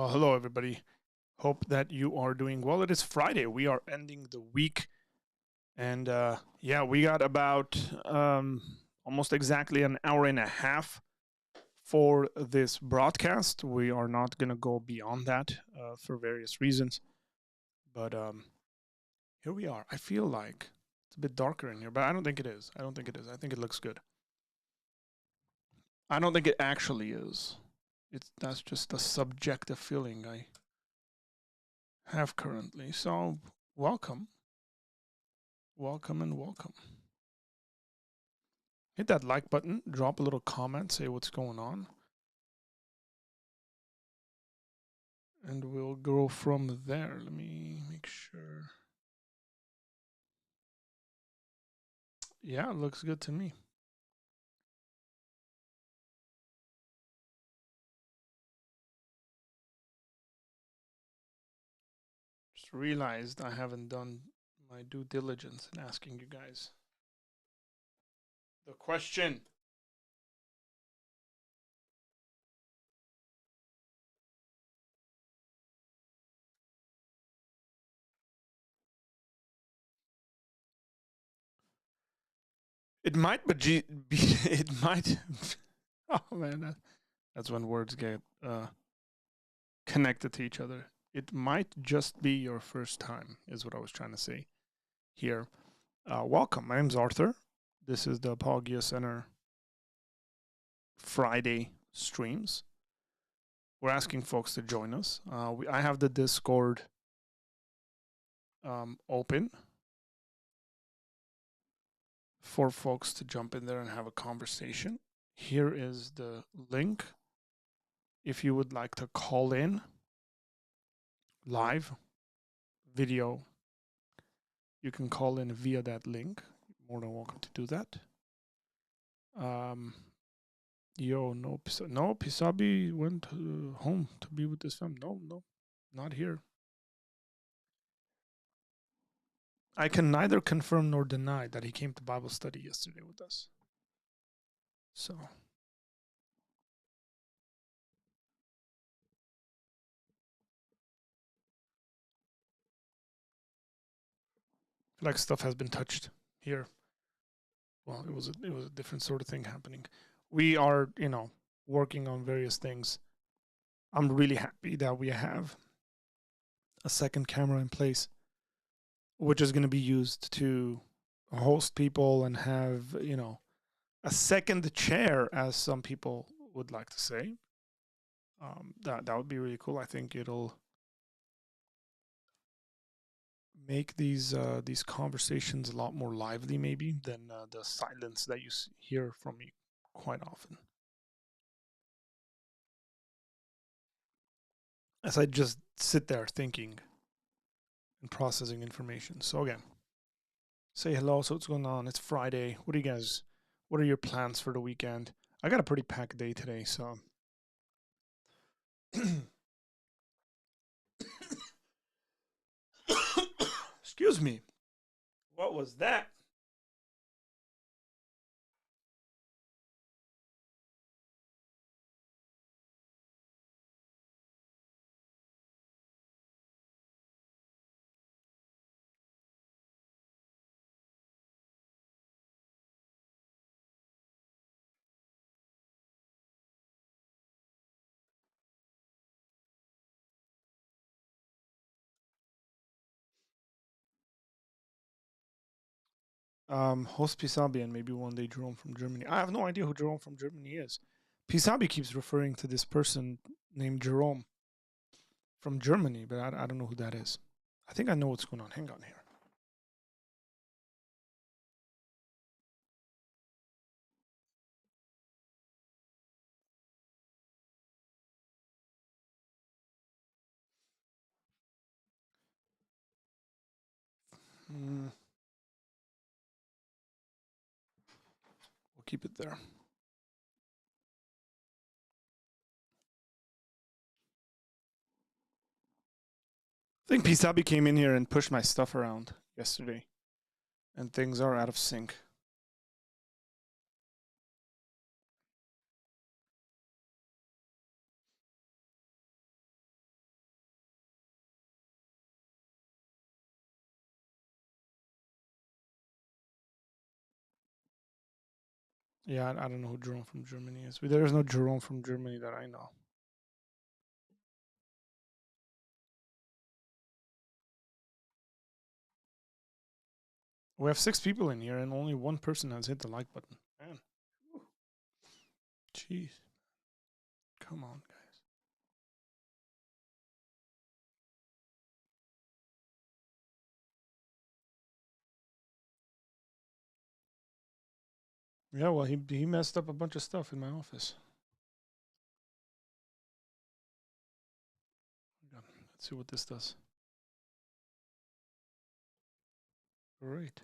Well, hello, everybody. Hope that you are doing well. It is Friday. We are ending the week. And yeah, we got about almost exactly an hour and a half for this broadcast. We are not going to go beyond that for various reasons. But here we are. I feel like it's a bit darker in here, but I don't think it is. I don't think it is. I think it looks good. I don't think it actually is. That's just a subjective feeling I have currently. So, welcome. Welcome and welcome. Hit that like button, drop a little comment, say what's going on. And we'll go from there. Let me make sure. Yeah, it looks good to me. Just realized I haven't done my due diligence in asking you guys the question. It might, but it might. Oh man, that's when words get connected to each other. It might just be your first time, is what I was trying to say here. Welcome. My name's Arthur. This is the Apologia Center Friday streams. We're asking folks to join us. I have the Discord open for folks to jump in there and have a conversation. Here is the link. If you would like to call in live video, you can call in via that link. More than welcome to do that. No, Pisabi went home to be with his family. No, not here. I can neither confirm nor deny that he came to Bible study yesterday with us. So, I feel like stuff has been touched here. Well, it was a different sort of thing happening. We are, working on various things. I'm really happy that we have a second camera in place, which is going to be used to host people and have, a second chair, as some people would like to say. That would be really cool. I think it'll make these conversations a lot more lively, maybe, than the silence that you hear from me quite often. As I just sit there thinking and processing information. So again, say hello. So what's going on? It's Friday. What are your plans for the weekend? I got a pretty packed day today, so excuse me. What was that? Host Pisabi and maybe one day Jerome from Germany. I have no idea who Jerome from Germany is. Pisabi keeps referring to this person named Jerome from Germany, but I don't know who that is. I think I know what's going on. Hang on here. We'll keep it there. I think Pisabi came in here and pushed my stuff around yesterday, and things are out of sync. Yeah, I don't know who Jerome from Germany is. There is no Jerome from Germany that I know. We have 6 people in here, and only one person has hit the like button. Man, jeez, come on, guys. Yeah, well, he messed up a bunch of stuff in my office. Let's see what this does. Great.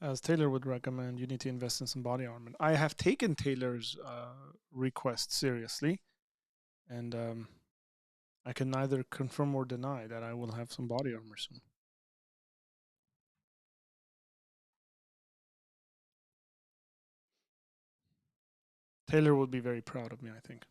As Taylor would recommend, you need to invest in some body armor. I have taken Taylor's request seriously, and I can neither confirm or deny that I will have some body armor soon. Taylor would be very proud of me, I think.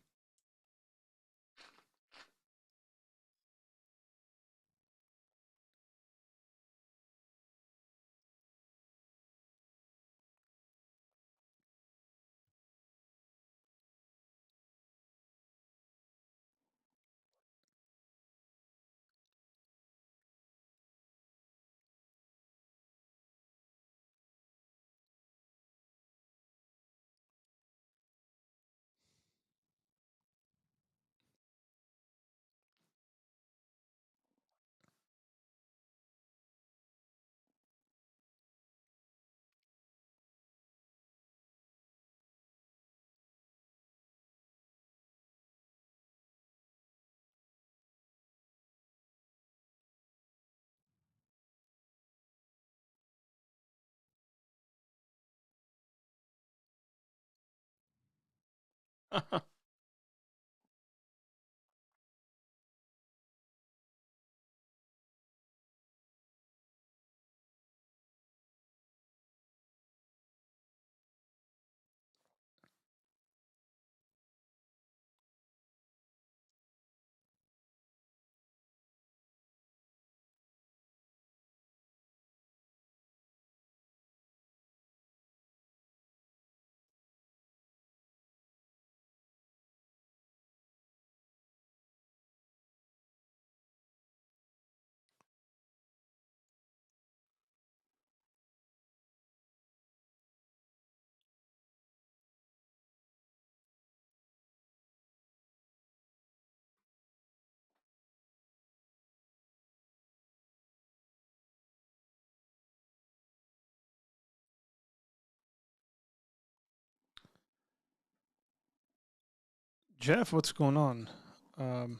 Jeff, what's going on? Um,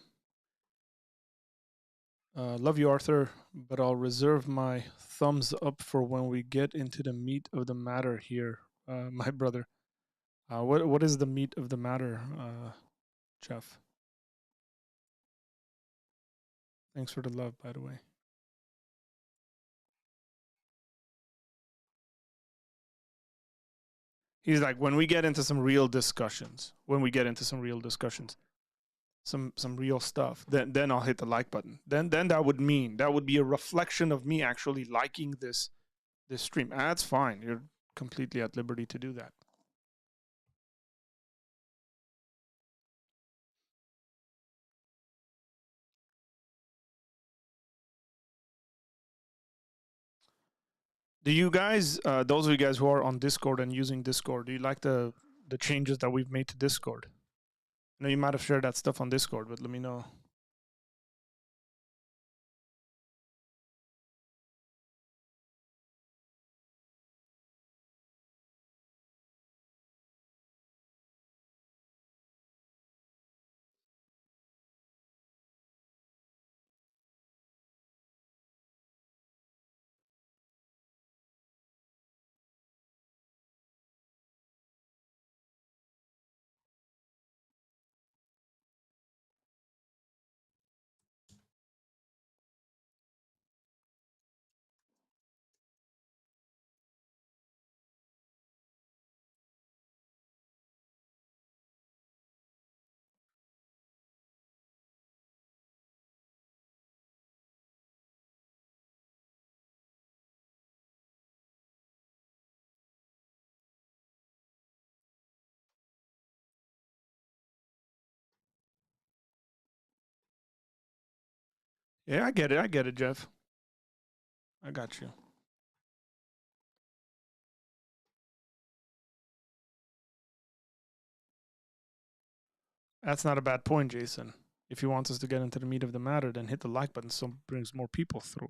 love you, Arthur, but I'll reserve my thumbs up for when we get into the meat of the matter here, my brother. What is the meat of the matter, Jeff? Thanks for the love, by the way. He's like, when we get into some real discussions, some real stuff, then I'll hit the like button. Then that would be a reflection of me actually liking this stream. That's fine. You're completely at liberty to do that. Do you guys, those of you guys who are on Discord and using Discord, do you like the changes that we've made to Discord? I know you might have shared that stuff on Discord, but let me know. Yeah, I get it. I get it, Jeff. I got you. That's not a bad point, Jason. If you want us to get into the meat of the matter, then hit the like button so it brings more people through.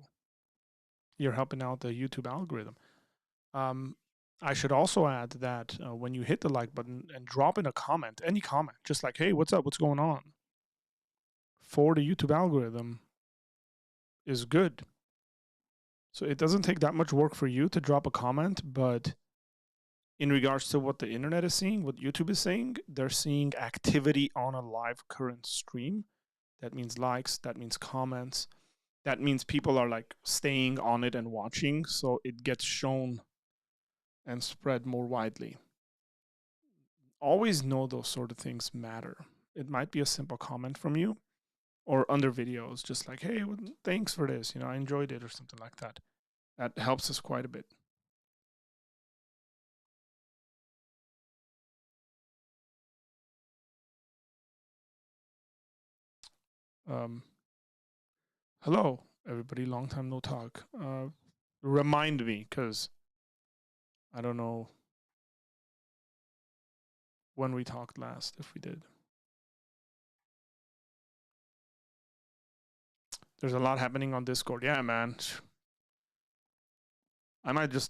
You're helping out the YouTube algorithm. Um, I should also add that when you hit the like button and drop in a comment, any comment, just like, hey, what's up? What's going on? For the YouTube algorithm is good. So it doesn't take that much work for you to drop a comment, but in regards to what the internet is seeing, what YouTube is saying, they're seeing activity on a live current stream. That means likes, that means comments, that means people are like staying on it and watching, so it gets shown and spread more widely. Always know those sort of things matter. It might be a simple comment from you or under videos, just like, hey, thanks for this, I enjoyed it or something like that. That helps us quite a bit. Um, Hello, everybody. Long time no talk. Remind me, because I don't know when we talked last, if we did. There's a lot happening on Discord. Yeah, man. I might just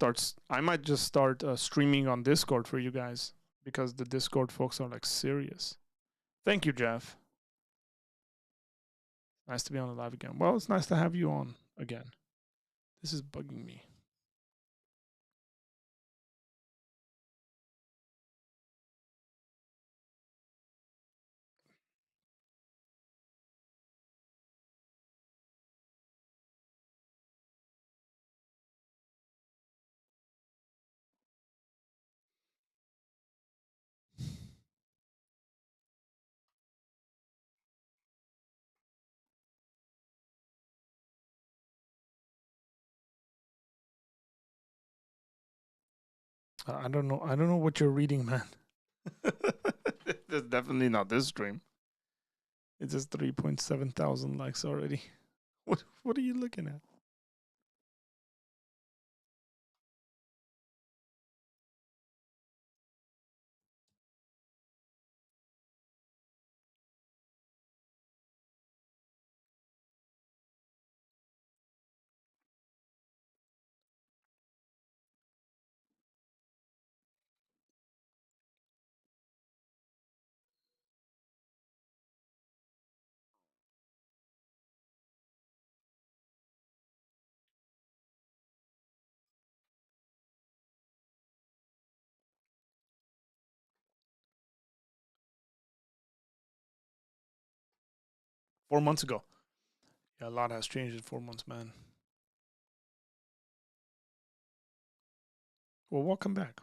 start streaming on Discord for you guys because the Discord folks are like serious. Thank you, Jeff. Nice to be on the live again. Well, it's nice to have you on again. This is bugging me. I don't know. I don't know what you're reading, man. It's definitely not this stream. It's just 3.7 thousand likes already. What are you looking at? Four months ago. Yeah, a lot has changed in 4 months, man. Well, welcome back.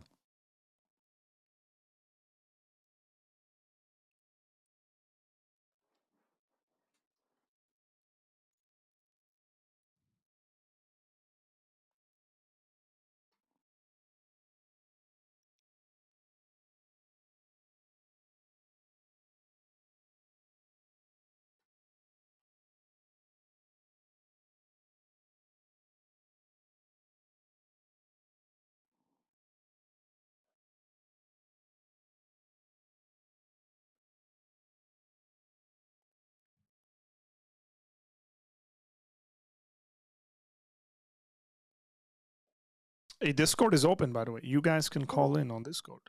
Hey, Discord is open, by the way. You guys can call in on Discord.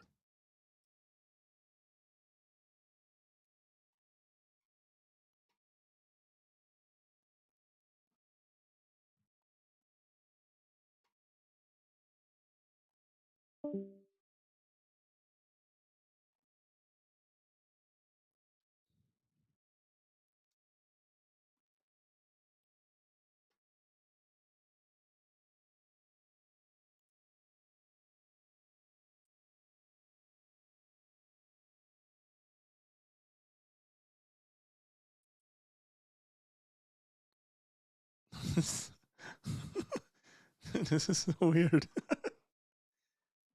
This is so weird.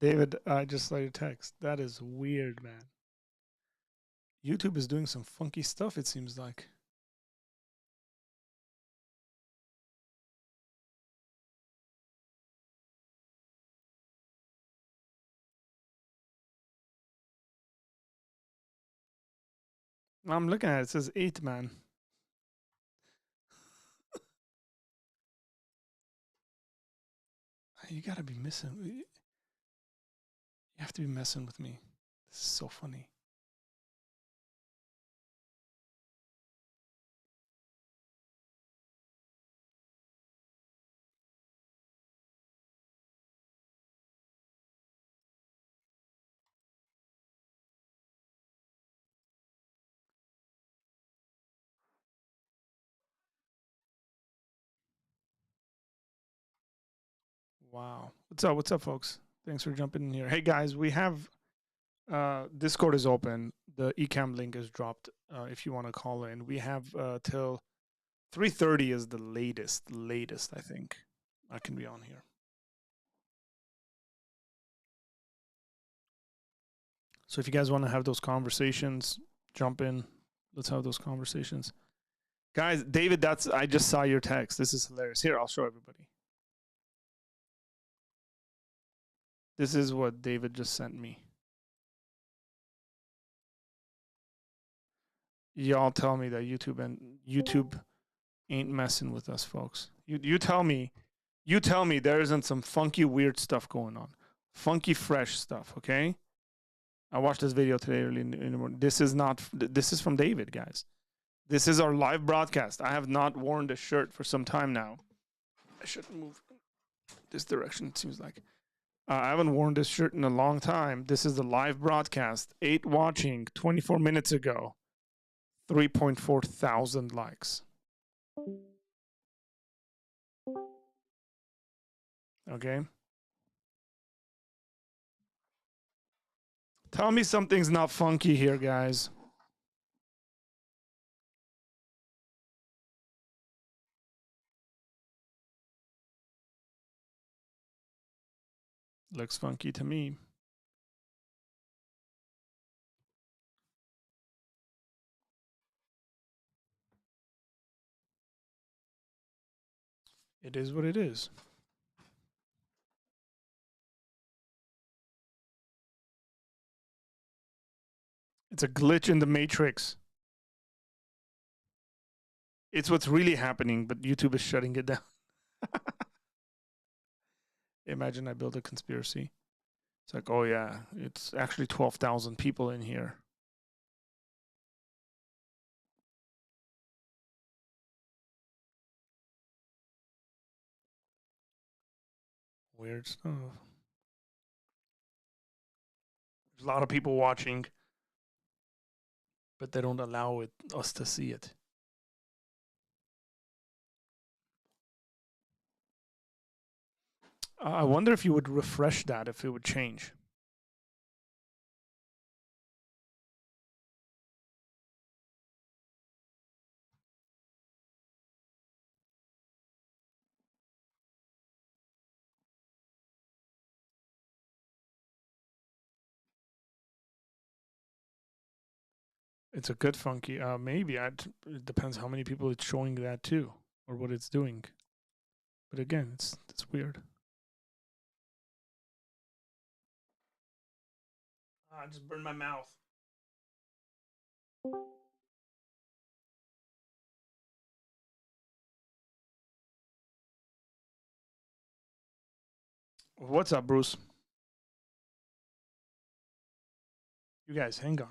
David, I just saw your text. That is weird, man. YouTube is doing some funky stuff, it seems like. I'm looking at it. It says 8, man. You gotta be missing. You have to be messing with me. This is so funny. Wow. What's up? What's up, folks? Thanks for jumping in here. Hey, guys, we have Discord is open. The eCam link is dropped. If you want to call in, we have till 3:30 is the latest. I think I can be on here. So if you guys want to have those conversations, jump in. Let's have those conversations, guys. David, I just saw your text. This is hilarious. Here, I'll show everybody. This is what David just sent me. Y'all tell me that YouTube ain't messing with us, folks. You tell me there isn't some funky weird stuff going on, funky fresh stuff. Okay, I watched this video today early in the morning. This is from David, guys. This is our live broadcast. I have not worn this shirt for some time now. I should move this direction. It seems like I haven't worn this shirt in a long time. This is the live broadcast. 8 watching 24 minutes ago. 3.4 thousand likes. Okay. Tell me something's not funky here, guys. Looks funky to me. It is what it is. It's a glitch in the matrix. It's what's really happening, but YouTube is shutting it down. Imagine I build a conspiracy. It's like, oh yeah, it's actually 12,000 people in here. Weird stuff. There's a lot of people watching, but they don't allow us to see it. I wonder if you would refresh that, if it would change. It's a good funky. Maybe it depends how many people it's showing that to, or what it's doing. But again, it's weird. I just burned my mouth. What's up, Bruce? You guys, hang on.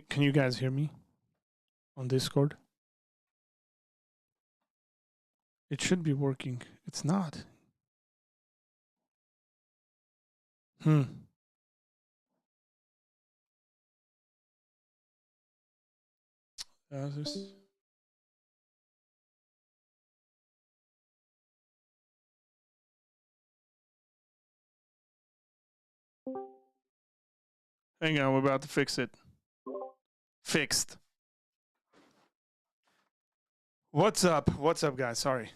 Can you guys hear me on Discord? It should be working. It's not. This... Hang on, we're about to fix it. Fixed. What's up? What's up, guys? Sorry.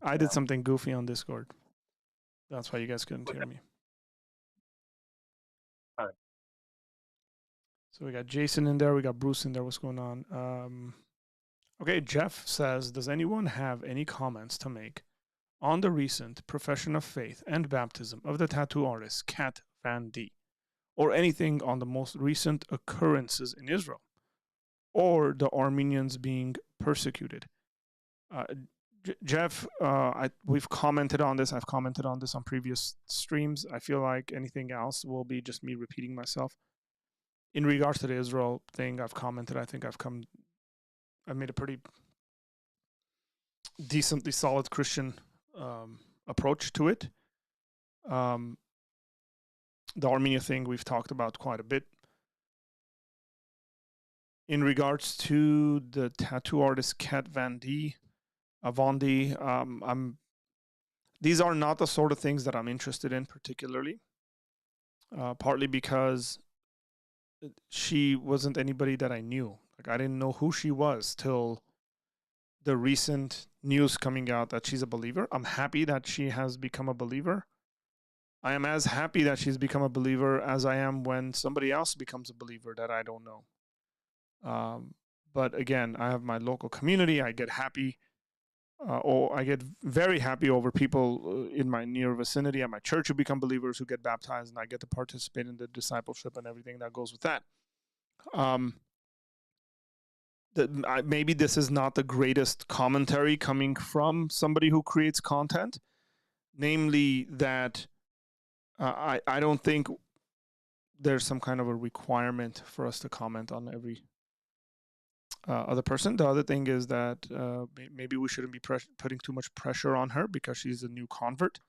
I did something goofy on Discord. That's why you guys couldn't hear me. All right. So we got Jason in there. We got Bruce in there. What's going on? Okay, Jeff says, does anyone have any comments to make on the recent profession of faith and baptism of the tattoo artist Kat Van D? or anything on the most recent occurrences in Israel or the Armenians being persecuted. Uh, Jeff, we've commented on this. I've commented on this on previous streams. I feel like anything else will be just me repeating myself. In regards to the Israel thing, I've commented. I think I made a pretty decently solid Christian approach to it. The Armenia thing we've talked about quite a bit. In regards to the tattoo artist Kat Van D, these are not the sort of things that I'm interested in particularly. Partly because she wasn't anybody that I knew. Like, I didn't know who she was till the recent news coming out that she's a believer. I'm happy that she has become a believer. I am as happy that she's become a believer as I am when somebody else becomes a believer that I don't know. But again, I have my local community. I get happy, or I get very happy over people in my near vicinity at my church who become believers, who get baptized, and I get to participate in the discipleship and everything that goes with that. Maybe this is not the greatest commentary coming from somebody who creates content, namely that I don't think there's some kind of a requirement for us to comment on every other person. The other thing is that maybe we shouldn't be putting too much pressure on her because she's a new convert.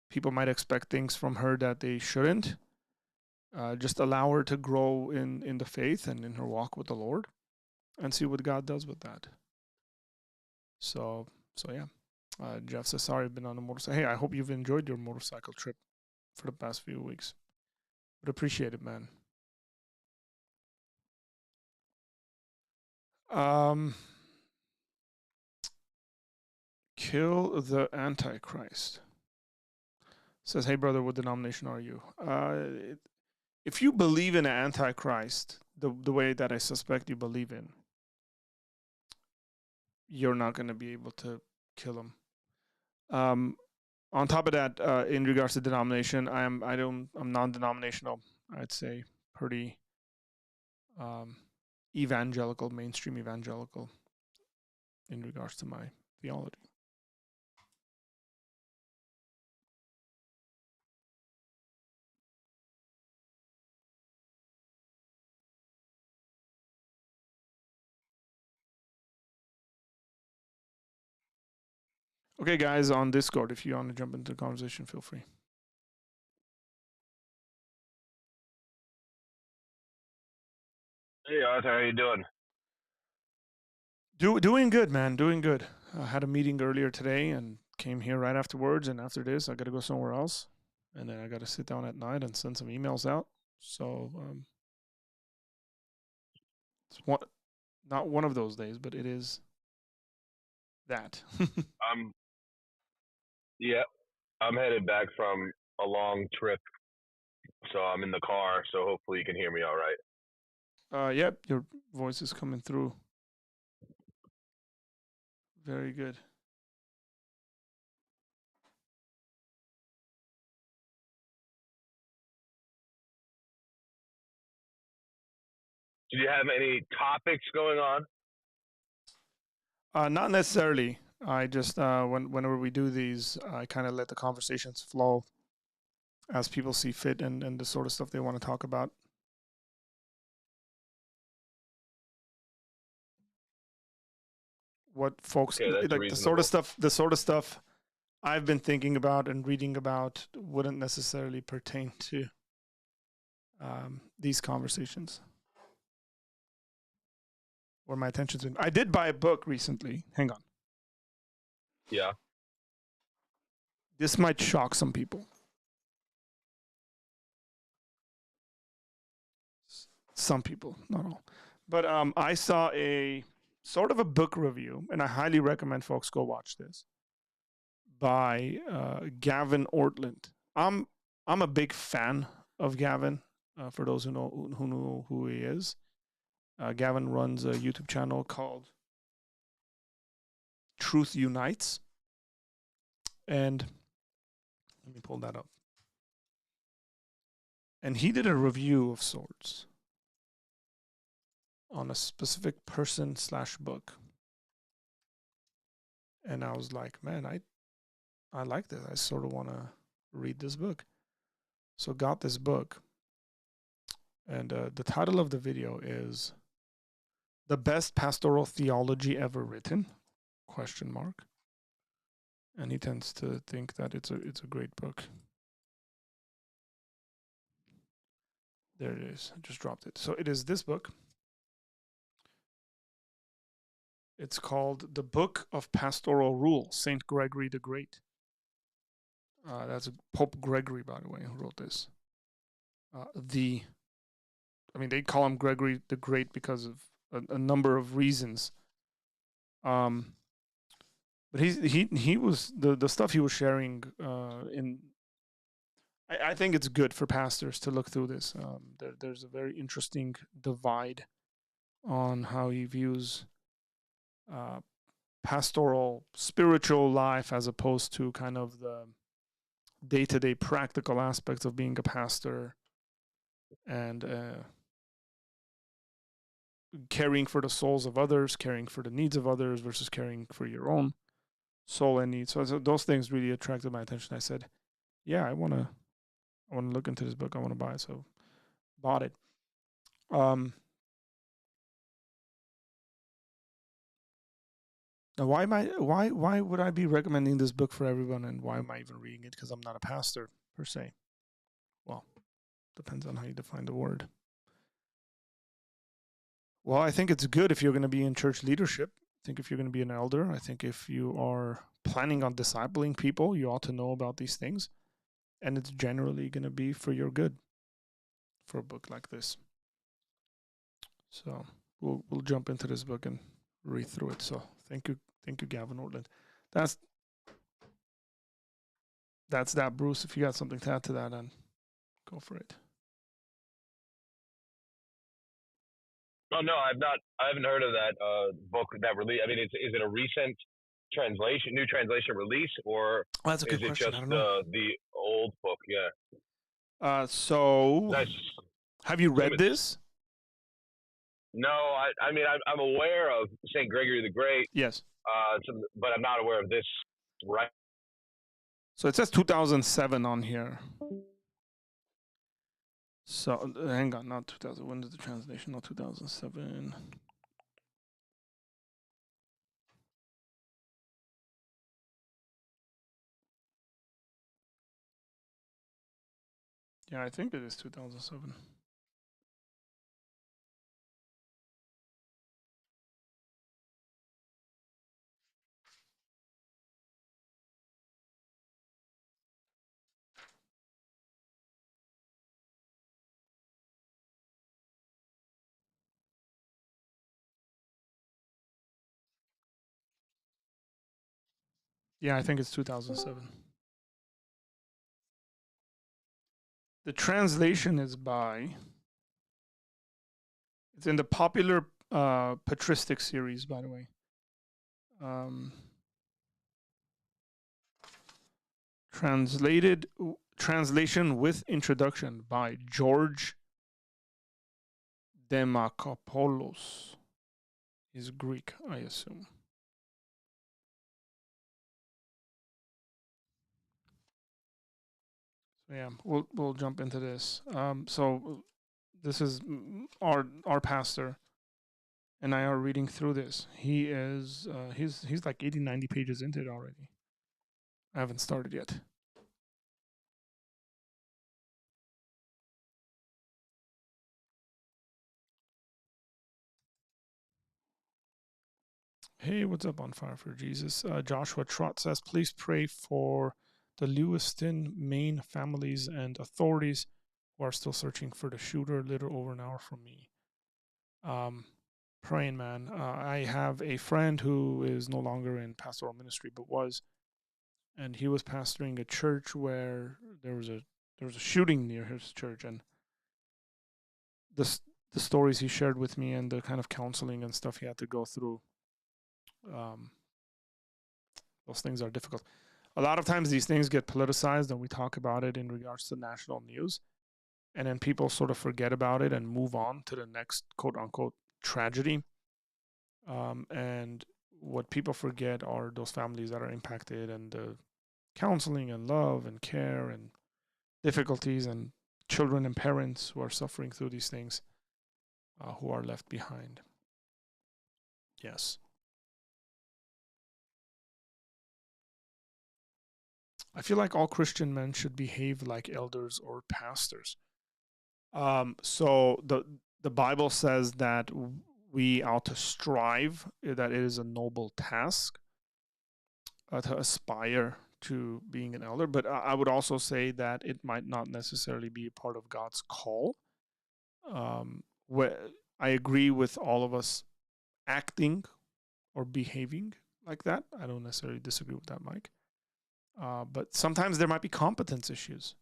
People might expect things from her that they shouldn't. Just allow her to grow in the faith and in her walk with the Lord, and see what God does with that. So yeah. Jeff says, sorry, I've been on a motorcycle. Hey, I hope you've enjoyed your motorcycle trip for the past few weeks. But appreciate it, man. Kill the Antichrist. Says, hey, brother, what denomination are you? If you believe in an Antichrist, the way that I suspect you believe in, you're not going to be able to kill him. On top of that, in regards to denomination, I'm non-denominational. I'd say pretty evangelical, mainstream evangelical, in regards to my theology. Okay, guys, on Discord, if you want to jump into the conversation, feel free. Hey, Arthur, how you doing? Doing good, man. Doing good. I had a meeting earlier today and came here right afterwards. And after this, I got to go somewhere else. And then I got to sit down at night and send some emails out. So it's not one of those days, but it is that. Yeah, I'm headed back from a long trip, so I'm in the car. So hopefully you can hear me all right. Yep, your voice is coming through. Very good. Do you have any topics going on? Not necessarily. I just whenever we do these, I kind of let the conversations flow as people see fit and the sort of stuff they want to talk about. What folks like the sort of stuff I've been thinking about and reading about wouldn't necessarily pertain to these conversations. Where my attention's been. I did buy a book recently. Hang on. Yeah. This might shock some people. Some people, not all. But I saw a sort of a book review, and I highly recommend folks go watch this, by Gavin Ortland. I'm a big fan of Gavin. For those who know who he is, Gavin runs a YouTube channel called Truth Unites, and let me pull that up. And he did a review of sorts on a specific person/book. And I was like, man, I like this. I sort of want to read this book. So got this book. And the title of the video is "The Best Pastoral Theology Ever Written?" ? And he tends to think that it's a great book. There it is. I just dropped it. So it is this book. It's called The Book of Pastoral Rule, St. Gregory the Great. That's Pope Gregory, by the way, who wrote this. They call him Gregory the Great because of a number of reasons. But he was the stuff he was sharing I think it's good for pastors to look through this. There's a very interesting divide on how he views pastoral spiritual life as opposed to kind of the day-to-day practical aspects of being a pastor and caring for the souls of others, caring for the needs of others versus caring for your own soul and needs. So those things really attracted my attention. I said, yeah, I want to look into this book. I want to buy it. So bought it. Now, why would I be recommending this book for everyone, and why am I even reading it? Because I'm not a pastor per se. Well, depends on how you define the word. Well, I think it's good if you're going to be in church leadership. I think if you're going to be an elder, I think if you are planning on discipling people, you ought to know about these things. And it's generally going to be for your good for a book like this. So we'll jump into this book and read through it. So thank you, Gavin Ortland. That's that, Bruce. If you got something to add to that, then go for it. Oh no, I haven't heard of that book that release. I mean, is it a recent new translation release, or that's a good is it question. just the old book? Yeah. So have you read this? No, I mean, I'm aware of St. Gregory the Great. Yes. But I'm not aware of this, right? So it says 2007 on here. So hang on, not 2000. When did the translation? Not 2007. Yeah, I think it is 2007. Yeah, I think it's 2007. The translation is by... It's in the popular patristic series, by the way. Translation with introduction by George Demakopoulos. He's Greek, I assume. So yeah, we'll jump into this. So this is our pastor and I are reading through this. He is he's like 80, 90 pages into it already. I haven't started yet. Hey, what's up on Fire for Jesus? Joshua Trott says, please pray for the Lewiston, Maine families and authorities who are still searching for the shooter. A little over an hour from me. Praying, man. I have a friend who is no longer in pastoral ministry, but was, and he was pastoring a church where there was a shooting near his church, and the stories he shared with me and the kind of counseling and stuff he had to go through. Those things are difficult. A lot of times these things get politicized and we talk about it in regards to national news. and then people sort of forget about it and move on to the next quote unquote tragedy. And what people forget are those families that are impacted, and the counseling and love and care and difficulties, and children and parents who are suffering through these things, who are left behind. Yes. I feel like all Christian men should behave like elders or pastors. So the Bible says that we ought to strive, that it is a noble task to aspire to being an elder. But I would also say that it might not necessarily be a part of God's call. I agree with all of us acting or behaving like that. I don't necessarily disagree with that, Mike. But sometimes there might be competence issues.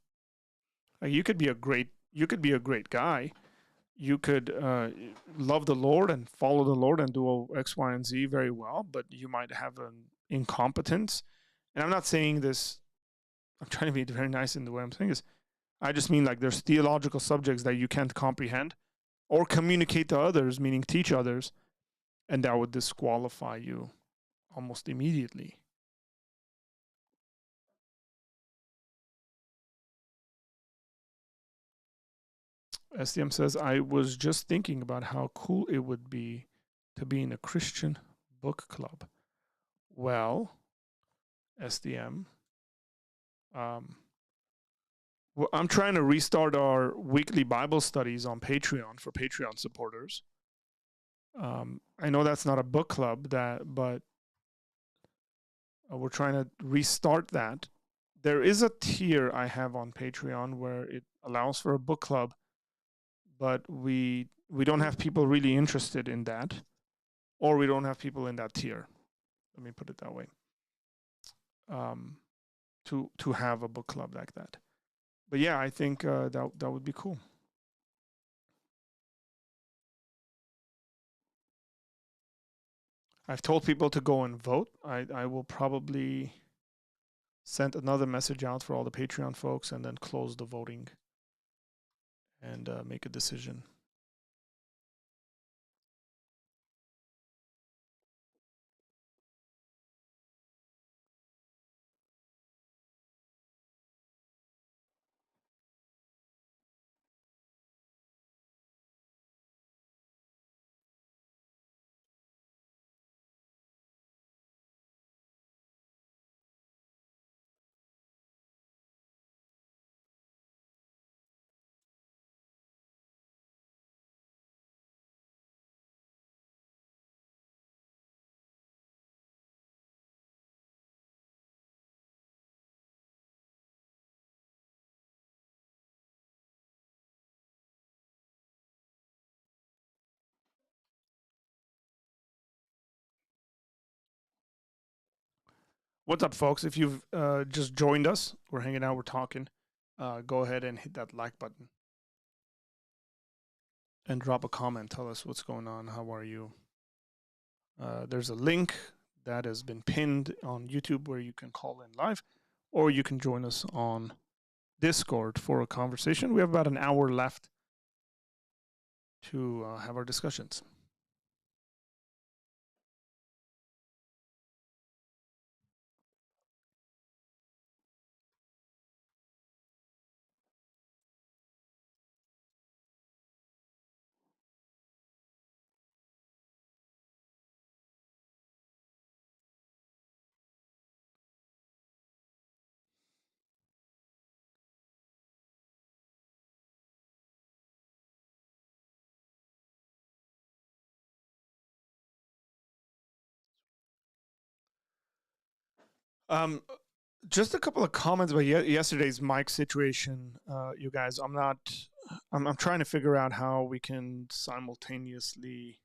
Like you could be a great guy. You could love the Lord and follow the Lord and do X, Y, and Z very well, but you might have an incompetence. And I'm not saying this, I'm trying to be very nice in the way I'm saying this. I just mean like there's theological subjects that you can't comprehend or communicate to others, meaning teach others, and that would disqualify you almost immediately. SDM says, I was just thinking about how cool it would be to be in a Christian book club. Well, SDM, well, I'm trying to restart our weekly Bible studies on Patreon for Patreon supporters. I know that's not a book club, but we're trying to restart that. There is a tier I have on Patreon where it allows for a book club, but we don't have people really interested in that, or we don't have people in that tier. Let me put it that way. To have a book club like that. But yeah, I think that would be cool. I've told people to go and vote. I will probably send another message out for all the Patreon folks and then close the voting and make a decision. What's up, folks? If you've just joined us, we're hanging out, we're talking. Go ahead and hit that like button and drop a comment. Tell us what's going on. How are you? There's a link that has been pinned on YouTube where you can call in live, or you can join us on Discord for a conversation. We have about an hour left to have our discussions. Just a couple of comments about yesterday's mic situation, you guys. I'm trying to figure out how we can simultaneously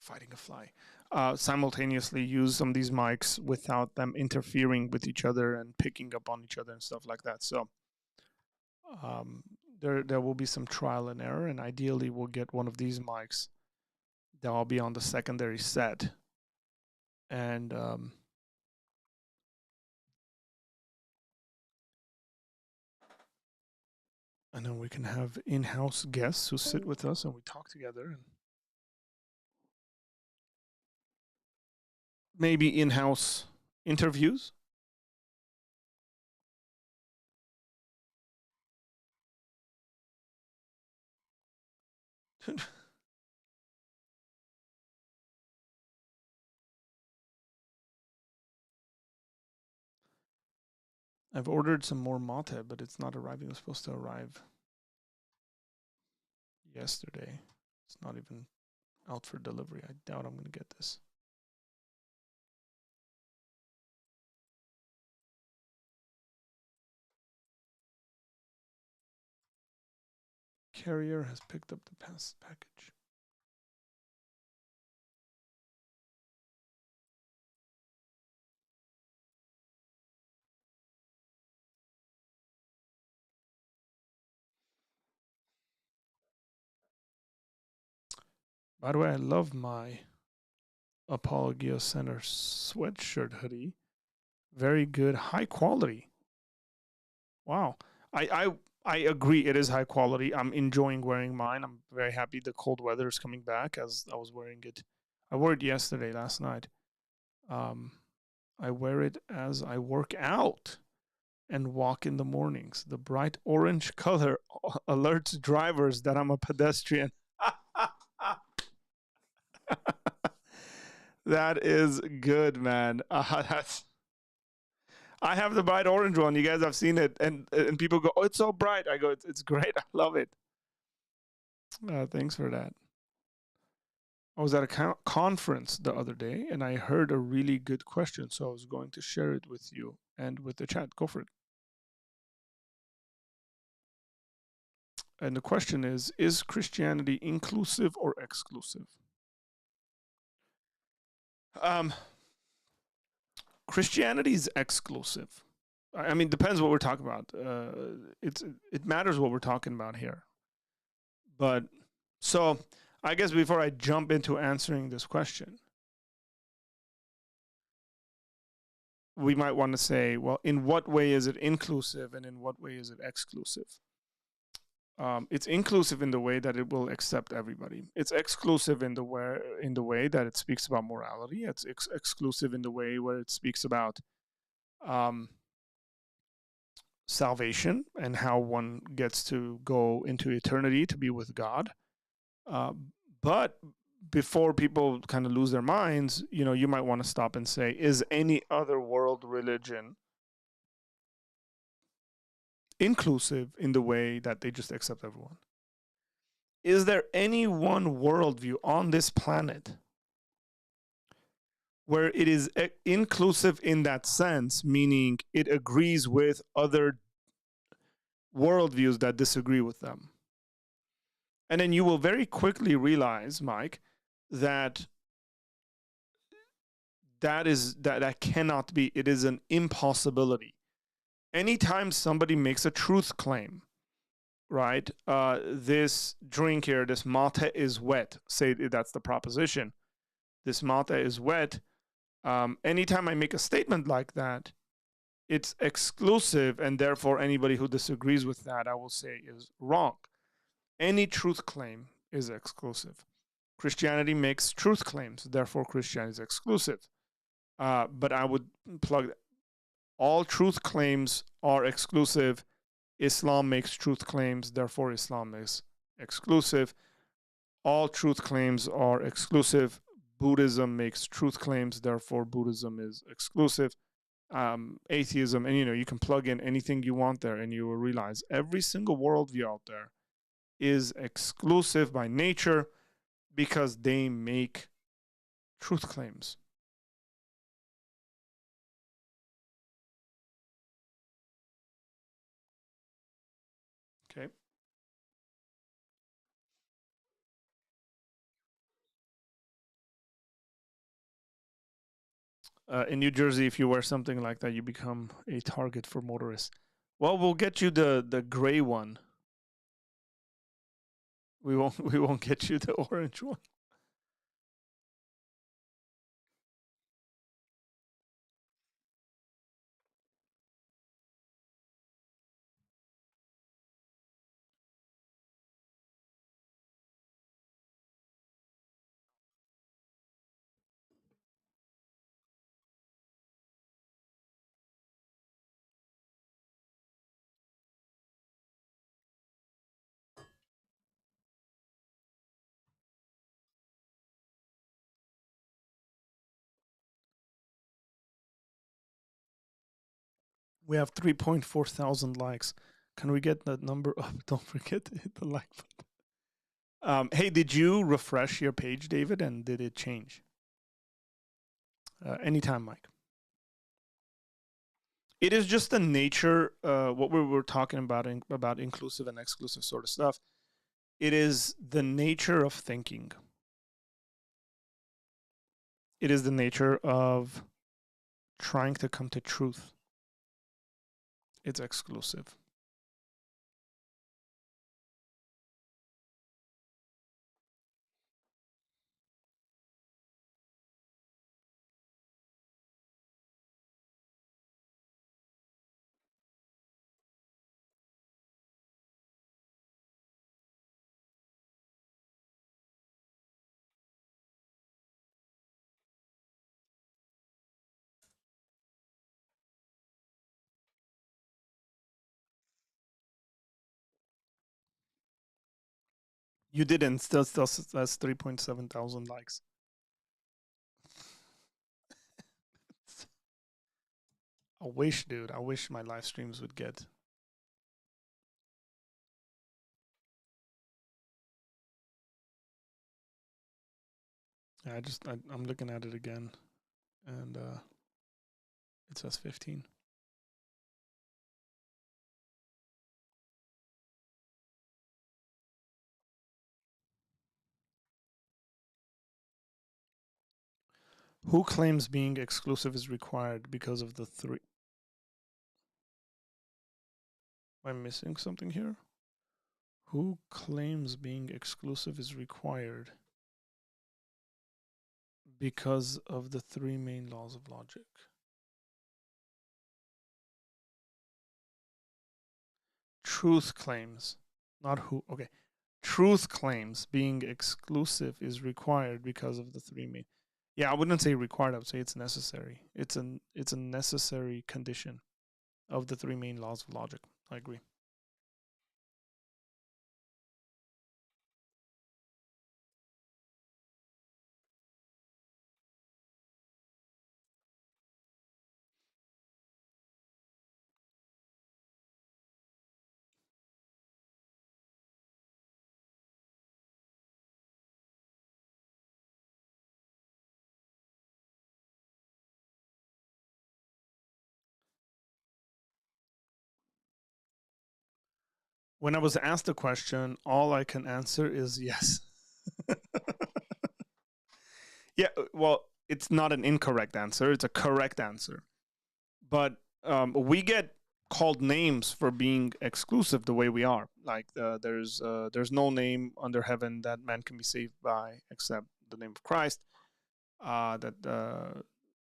fighting a fly. Simultaneously use some of these mics without them interfering with each other and picking up on each other and stuff like that. So there will be some trial and error, and ideally we'll get one of these mics that will be on the secondary set, and And then we can have in-house guests who sit with us and we talk together. And maybe in-house interviews. I've ordered some more mate, but it's not arriving. It was supposed to arrive yesterday. It's not even out for delivery. I doubt I'm going to get this. Carrier has picked up the package. By the way, I love my Apologia Center sweatshirt hoodie. Very good, high quality. Wow. I agree it is high quality. I'm enjoying wearing mine. I'm very happy the cold weather is coming back as I was wearing it. I wore it yesterday, last night. I wear it as I work out and walk in the mornings. The bright orange color alerts drivers that I'm a pedestrian. That is good, man. That's. I have the bright orange one. You guys have seen it, and people go, "Oh, it's so bright." I go, "It's great. I love it." Thanks for that. I was at a conference the other day, and I heard a really good question, so I was going to share it with you and with the chat. Go for it. And the question is Christianity inclusive or exclusive? Christianity is exclusive. I mean, depends what we're talking about. It matters what we're talking about here. But so I guess before I jump into answering this question, we might want to say, well, in what way is it inclusive and in what way is it exclusive? It's inclusive in the way that it will accept everybody. It's exclusive in the way that it speaks about morality. It's exclusive in the way where it speaks about salvation and how one gets to go into eternity to be with God. But before people kind of lose their minds, you might want to stop and say, is any other world religion inclusive in the way that they just accept everyone? Is there any one worldview on this planet where it is inclusive in that sense, meaning it agrees with other worldviews that disagree with them? And then you will very quickly realize, Mike, that that cannot be. It is an impossibility. Anytime somebody makes a truth claim, right? This drink here, this mate is wet. Say that's the proposition. This mate is wet. Anytime I make a statement like that, it's exclusive, and therefore anybody who disagrees with that, I will say, is wrong. Any truth claim is exclusive. Christianity makes truth claims, therefore Christianity is exclusive. But I would plug all truth claims are exclusive. Islam makes truth claims, therefore Islam is exclusive. All truth claims are exclusive. Buddhism makes truth claims, therefore Buddhism is exclusive. Atheism, and you can plug in anything you want there, and you will realize every single worldview out there is exclusive by nature because they make truth claims. Okay. In New Jersey, if you wear something like that, you become a target for motorists. Well, we'll get you the gray one. We won't get you the orange one. We have 3.4 thousand likes. Can we get that number up? Don't forget to hit the like button. Hey, did you refresh your page, David, and did it change? Anytime, Mike. It is just the nature, what we were talking about inclusive and exclusive sort of stuff. It is the nature of thinking. It is the nature of trying to come to truth. It's exclusive. You didn't. Still, that's 3.7 thousand likes. I wish, dude. I wish my live streams would get. I'm looking at it again, and it says 15. Who claims being exclusive is required because of the three? Am I missing something here? Who claims being exclusive is required because of the three main laws of logic? Truth claims, not who. Okay. Truth claims being exclusive is required because of the three main. Yeah, I wouldn't say required. I would say it's necessary. It's a necessary condition of the three main laws of logic. I agree. When I was asked the question, all I can answer is yes. Yeah, well, it's not an incorrect answer, it's a correct answer. But we get called names for being exclusive the way we are. Like there's no name under heaven that man can be saved by except the name of Christ. That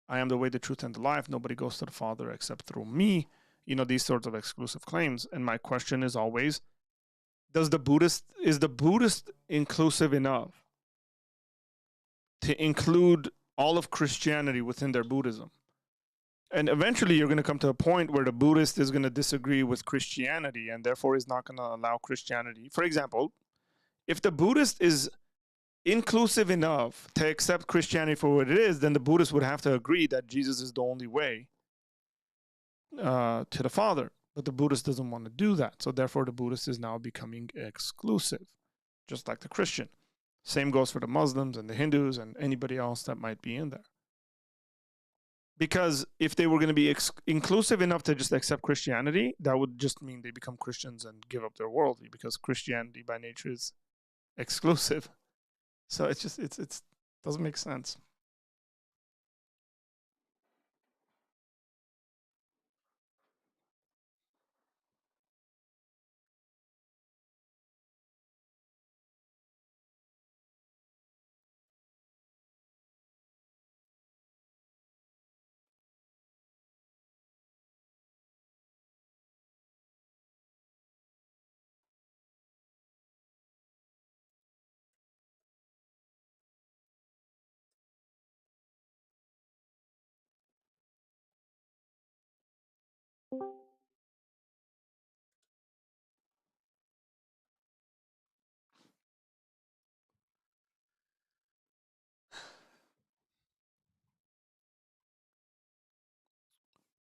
I am the way, the truth, and the life. Nobody goes to the Father except through me. You know, these sorts of exclusive claims. And my question is always, is the Buddhist inclusive enough to include all of Christianity within their Buddhism? And eventually you're going to come to a point where the Buddhist is going to disagree with Christianity and therefore is not going to allow Christianity. For example, if the Buddhist is inclusive enough to accept Christianity for what it is, then the Buddhist would have to agree that Jesus is the only way to the Father. But the Buddhist doesn't want to do that. So therefore the Buddhist is now becoming exclusive, just like the Christian. Same goes for the Muslims and the Hindus and anybody else that might be in there. Because if they were going to be inclusive enough to just accept Christianity, that would just mean they become Christians and give up their worldview, because Christianity by nature is exclusive. So it's just it's doesn't make sense.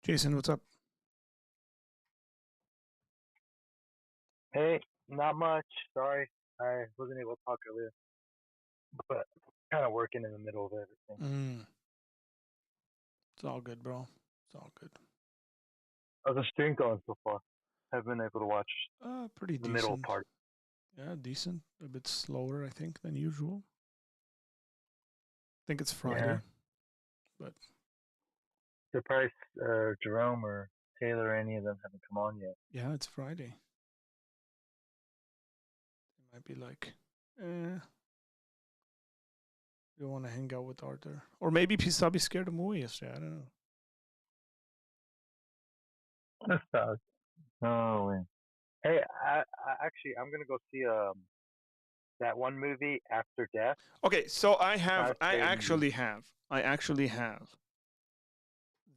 Jason, what's up? Hey, not much. Sorry, I wasn't able to talk earlier, but kind of working in the middle of everything. It's all good, bro. It's all good. How's the stream going so far? I've been able to watch Pretty the decent. middle part. Yeah, decent. A bit slower, I think, than usual. I think it's Friday, Yeah. but Surprised Jerome or Taylor or any of them haven't come on yet. yeah, it's Friday. It might be like, we don't want to hang out with Arthur, or maybe Pisabi scared him away yesterday. I don't know. That sucks. Oh man. Hey, actually, I'm gonna go see that one movie After Death. Okay, so I actually have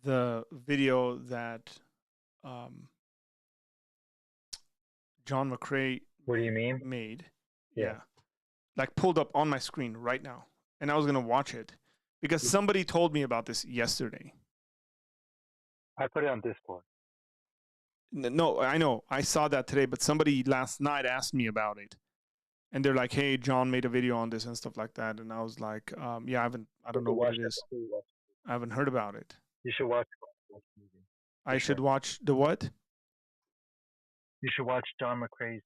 the video that John McCrae What do you mean? made. Yeah. Like pulled up on my screen right now. And I was going to watch it because somebody told me about this yesterday. I put it on Discord. No, I know. I saw that today, but somebody last night asked me about it. And they're like, hey, John made a video on this and stuff like that. And I was like, yeah, I don't know what it is. I haven't heard about it. You should watch the movie. I should watch the what? You should watch John McCrae's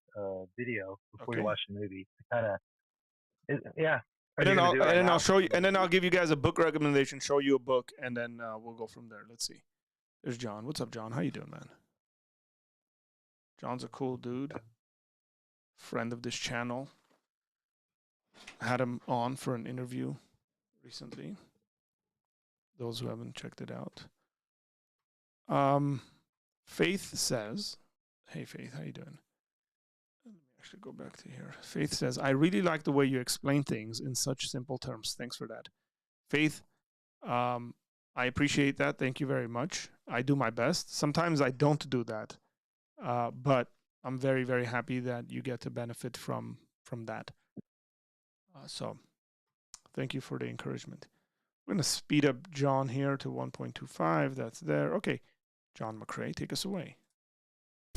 video before you watch the movie. Kind of, yeah. And then I'll show you, and then I'll give you guys a book recommendation. Show you a book, and then we'll go from there. Let's see. There's John. What's up, John? How you doing, man? John's a cool dude. Friend of this channel. Had him on for an interview recently. Those who haven't checked it out. Faith says, hey Faith, how you doing? Let me actually go back to here. Faith says, I really like the way you explain things in such simple terms. Thanks for that. Faith, I appreciate that. Thank you very much. I do my best. Sometimes I don't do that. But I'm very, very happy that you get to benefit from that. So thank you for the encouragement. I'm going to speed up John here to 1.25. That's there. Okay. John McCrae, take us away.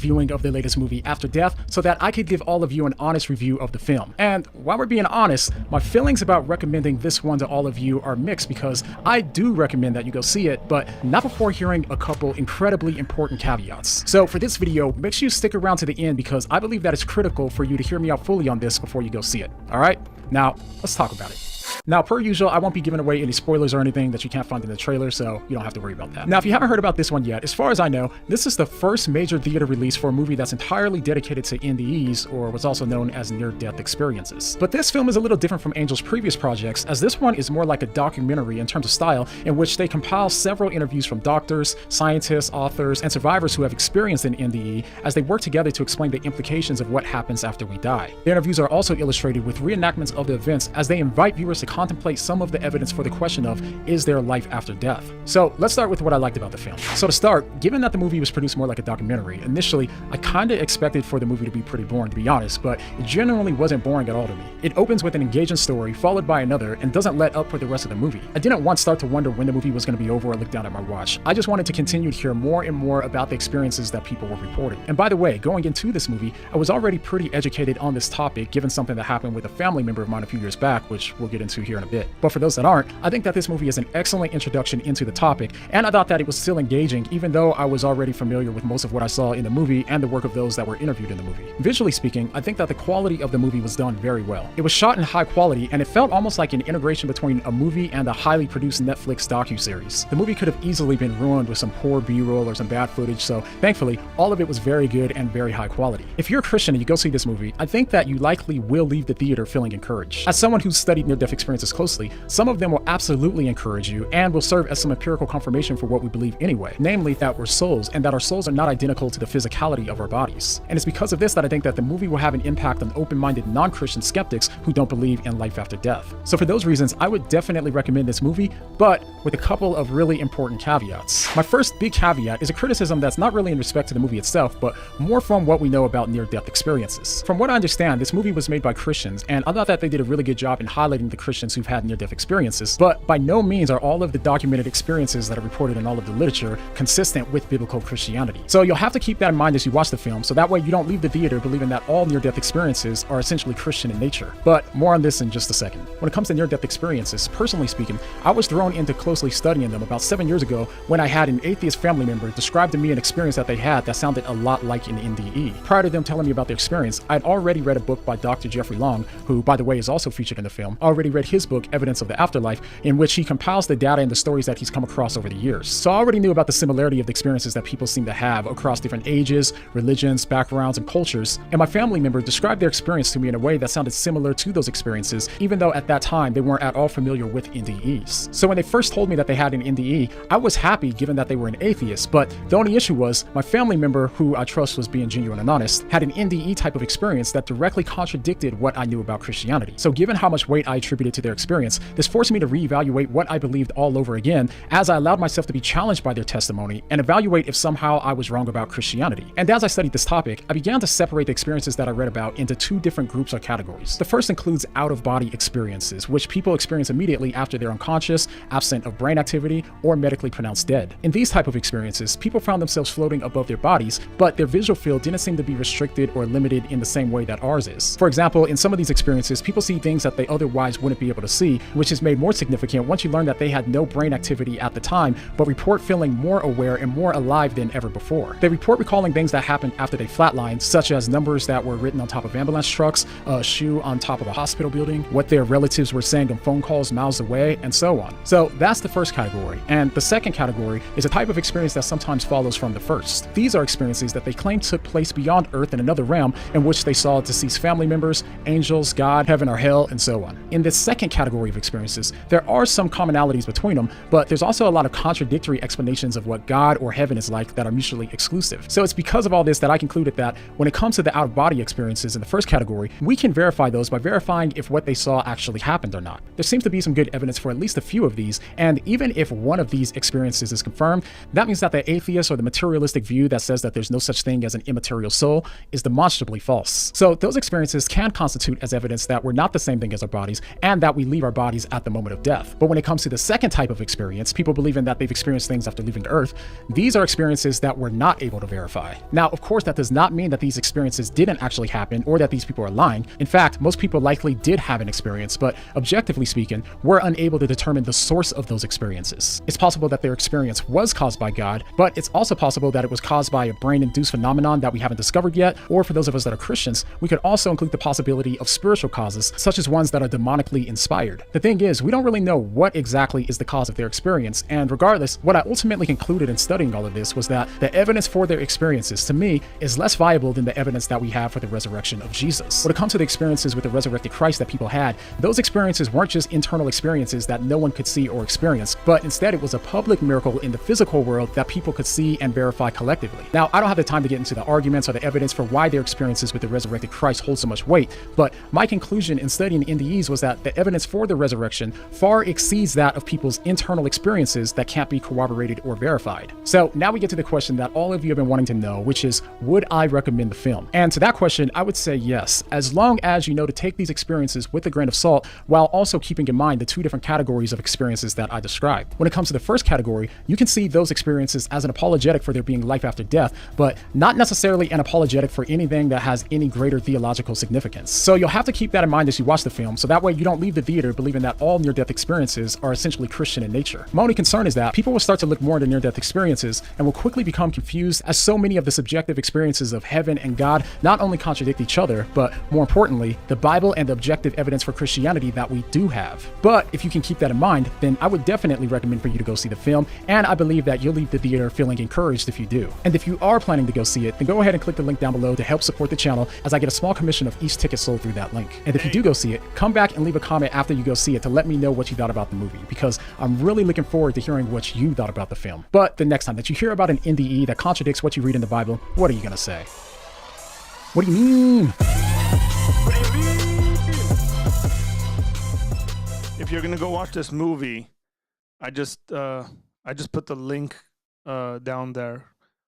Viewing of the latest movie After Death so that I could give all of you an honest review of the film. And while we're being honest, my feelings about recommending this one to all of you are mixed because I do recommend that you go see it, but not before hearing a couple incredibly important caveats. So for this video, make sure you stick around to the end because I believe that it's critical for you to hear me out fully on this before you go see it. All right? Now, let's talk about it. Now, per usual, I won't be giving away any spoilers or anything that you can't find in the trailer, so you don't have to worry about that. Now, if you haven't heard about this one yet, as far as I know, this is the first major theater release for a movie that's entirely dedicated to NDEs, or what's also known as near-death experiences. But this film is a little different from Angel's previous projects, as this one is more like a documentary in terms of style, in which they compile several interviews from doctors, scientists, authors, and survivors who have experienced an NDE as they work together to explain the implications of what happens after we die. The interviews are also illustrated with reenactments of the events as they invite viewers to contemplate some of the evidence for the question of, is there life after death? So let's start with what I liked about the film. So to start, given that the movie was produced more like a documentary, initially I kind of expected for the movie to be pretty boring, to be honest, but it genuinely wasn't boring at all to me. It opens with an engaging story followed by another and doesn't let up for the rest of the movie. I didn't once start to wonder when the movie was going to be over or look down at my watch. I just wanted to continue to hear more and more about the experiences that people were reporting. And by the way, going into this movie, I was already pretty educated on this topic given something that happened with a family member of mine a few years back, which we'll get into here in a bit. But for those that aren't, I think that this movie is an excellent introduction into the topic, and I thought that it was still engaging even though I was already familiar with most of what I saw in the movie and the work of those that were interviewed in the movie. Visually speaking, I think that the quality of the movie was done very well. It was shot in high quality, and it felt almost like an integration between a movie and a highly produced Netflix docuseries. The movie could have easily been ruined with some poor B-roll or some bad footage, so thankfully, all of it was very good and very high quality. If you're a Christian and you go see this movie, I think that you likely will leave the theater feeling encouraged. As someone who's studied near-death experiences closely, some of them will absolutely encourage you and will serve as some empirical confirmation for what we believe anyway, namely that we're souls and that our souls are not identical to the physicality of our bodies. And it's because of this that I think that the movie will have an impact on open-minded non-Christian skeptics who don't believe in life after death. So for those reasons, I would definitely recommend this movie, but with a couple of really important caveats. My first big caveat is a criticism that's not really in respect to the movie itself, but more from what we know about near-death experiences. From what I understand, this movie was made by Christians, and I thought that they did a really good job in highlighting the Christian Christians who've had near-death experiences, but by no means are all of the documented experiences that are reported in all of the literature consistent with biblical Christianity. So you'll have to keep that in mind as you watch the film, so that way you don't leave the theater believing that all near-death experiences are essentially Christian in nature. But more on this in just a second. When it comes to near-death experiences, personally speaking, I was thrown into closely studying them about 7 years ago when I had an atheist family member describe to me an experience that they had that sounded a lot like an NDE. Prior to them telling me about their experience, I'd already read a book by Dr. Jeffrey Long, who, by the way, is also featured in the film. Already read his book, Evidence of the Afterlife, in which he compiles the data and the stories that he's come across over the years. So I already knew about the similarity of the experiences that people seem to have across different ages, religions, backgrounds, and cultures, and my family member described their experience to me in a way that sounded similar to those experiences, even though at that time they weren't at all familiar with NDEs. So when they first told me that they had an NDE, I was happy given that they were an atheist, but the only issue was my family member, who I trust was being genuine and honest, had an NDE type of experience that directly contradicted what I knew about Christianity. So given how much weight I attributed to their experience, this forced me to reevaluate what I believed all over again as I allowed myself to be challenged by their testimony and evaluate if somehow I was wrong about Christianity. And as I studied this topic, I began to separate the experiences that I read about into two different groups or categories. The first includes out-of-body experiences, which people experience immediately after they're unconscious, absent of brain activity, or medically pronounced dead. In these type of experiences, people found themselves floating above their bodies, but their visual field didn't seem to be restricted or limited in the same way that ours is. For example, in some of these experiences, people see things that they otherwise wouldn't be able to see, which is made more significant once you learn that they had no brain activity at the time, but report feeling more aware and more alive than ever before. They report recalling things that happened after they flatlined, such as numbers that were written on top of ambulance trucks, a shoe on top of a hospital building, what their relatives were saying on phone calls miles away, and so on. So that's the first category. And the second category is a type of experience that sometimes follows from the first. These are experiences that they claim took place beyond Earth in another realm in which they saw deceased family members, angels, God, heaven or hell, and so on. In this second category of experiences, there are some commonalities between them, but there's also a lot of contradictory explanations of what God or heaven is like that are mutually exclusive. So it's because of all this that I concluded that when it comes to the out-of-body experiences in the first category, we can verify those by verifying if what they saw actually happened or not. There seems to be some good evidence for at least a few of these, and even if one of these experiences is confirmed, that means that the atheist or the materialistic view that says that there's no such thing as an immaterial soul is demonstrably false. So those experiences can constitute as evidence that we're not the same thing as our bodies and that we leave our bodies at the moment of death. But when it comes to the second type of experience, people believing that they've experienced things after leaving the earth, these are experiences that we're not able to verify. Now, of course, that does not mean that these experiences didn't actually happen or that these people are lying. In fact, most people likely did have an experience, but objectively speaking, we're unable to determine the source of those experiences. It's possible that their experience was caused by God, but it's also possible that it was caused by a brain-induced phenomenon that we haven't discovered yet, or for those of us that are Christians, we could also include the possibility of spiritual causes, such as ones that are demonically inspired. The thing is, we don't really know what exactly is the cause of their experience, and regardless, what I ultimately concluded in studying all of this was that the evidence for their experiences, to me, is less viable than the evidence that we have for the resurrection of Jesus. When it comes to the experiences with the resurrected Christ that people had, those experiences weren't just internal experiences that no one could see or experience, but instead it was a public miracle in the physical world that people could see and verify collectively. Now, I don't have the time to get into the arguments or the evidence for why their experiences with the resurrected Christ hold so much weight, but my conclusion in studying NDEs was that the evidence for the resurrection far exceeds that of people's internal experiences that can't be corroborated or verified. So now we get to the question that all of you have been wanting to know, which is, would I recommend the film? And to that question, I would say yes, as long as you know to take these experiences with a grain of salt while also keeping in mind the two different categories of experiences that I described. When it comes to the first category, you can see those experiences as an apologetic for there being life after death, but not necessarily an apologetic for anything that has any greater theological significance. So you'll have to keep that in mind as you watch the film, so that way you don't leave the theater believing that all near-death experiences are essentially Christian in nature. My only concern is that people will start to look more into near-death experiences and will quickly become confused, as so many of the subjective experiences of heaven and God not only contradict each other, but more importantly, the Bible and the objective evidence for Christianity that we do have. But if you can keep that in mind, then I would definitely recommend for you to go see the film, and I believe that you'll leave the theater feeling encouraged if you do. And if you are planning to go see it, then go ahead and click the link down below to help support the channel, as I get a small commission of each ticket sold through that link. And if you do go see it, come back and leave a comment after you go see it to let me know what you thought about the movie, because I'm really looking forward to hearing what you thought about the film. But the next time that you hear about an NDE that contradicts what you read in the Bible, what are you gonna say? What do you mean? If you're gonna go watch this movie, I just put the link down there.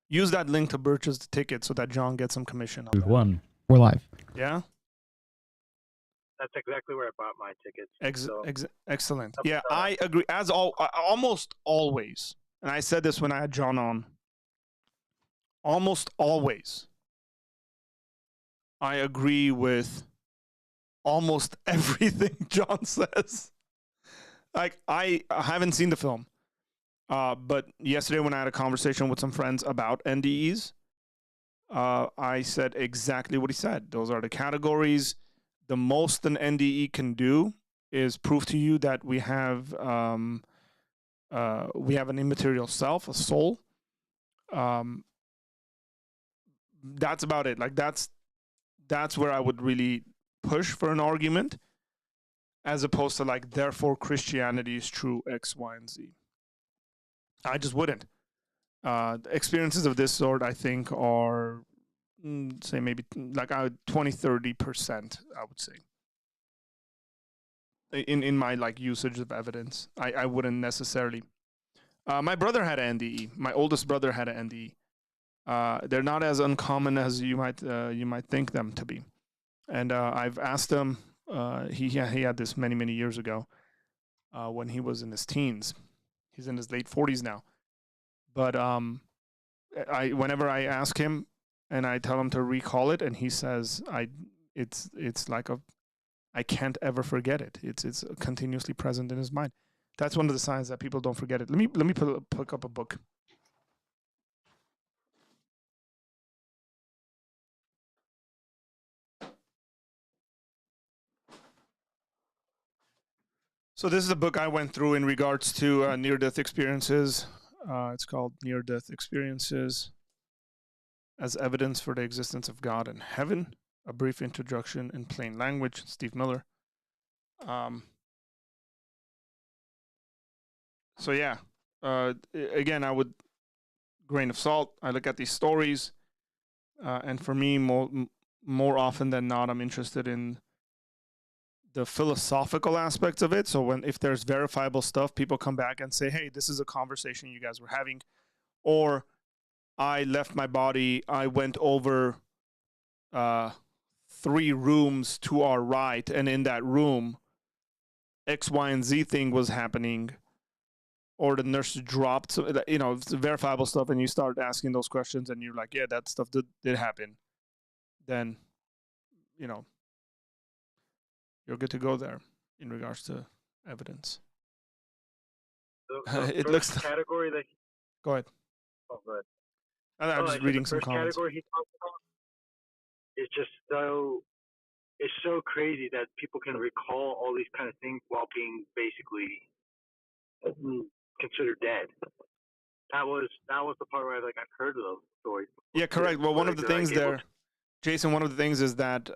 Use that link to purchase the ticket so that John gets some commission on that. We're live. Yeah? That's exactly where I bought my tickets. Excellent. Yeah, I agree. Almost always, and I said this when I had John on. Almost always, I agree with almost everything John says. Like, I haven't seen the film, but yesterday when I had a conversation with some friends about NDEs, I said exactly what he said. Those are the categories. The most an NDE can do is prove to you that we have an immaterial self, a soul. That's about it. Like, that's where I would really push for an argument, as opposed to like, therefore Christianity is true X, Y, and Z. I just wouldn't. Experiences of this sort, I think, are say maybe like 20-30%, I would say, in my like usage of evidence. I wouldn't necessarily. My brother had an NDE. My oldest brother had an NDE. They're not as uncommon as you might think them to be. And I've asked him. He had this many years ago, when he was in his teens. He's in his late 40s now. But whenever I ask him and I tell him to recall it, and he says it's like I can't ever forget it. It's continuously present in his mind. That's one of the signs that people don't forget it. Let me pick up a book. So this is a book I went through in regards to near-death experiences. It's called Near-Death Experiences as Evidence for the Existence of God and Heaven. A brief introduction in plain language. Steve Miller. So yeah, again, I would grain of salt. I look at these stories, and for me, more often than not, I'm interested in the philosophical aspects of it. So if there's verifiable stuff, people come back and say, hey, this is a conversation you guys were having. Or I left my body, I went over 3 rooms to our right, and in that room, X, Y, and Z thing was happening. Or the nurse dropped, it's verifiable stuff, and you start asking those questions, and you're like, yeah, that stuff did happen. Then, you're good to go there in regards to evidence. The It first looks. category that. Go ahead. Oh, good. I'm just reading some comments. The first category he talked about is just it's so crazy that people can recall all these kind of things while being basically considered dead. That was the part where I've heard of those stories. Yeah, correct. Well, one of the things there, Jason, one of the things is that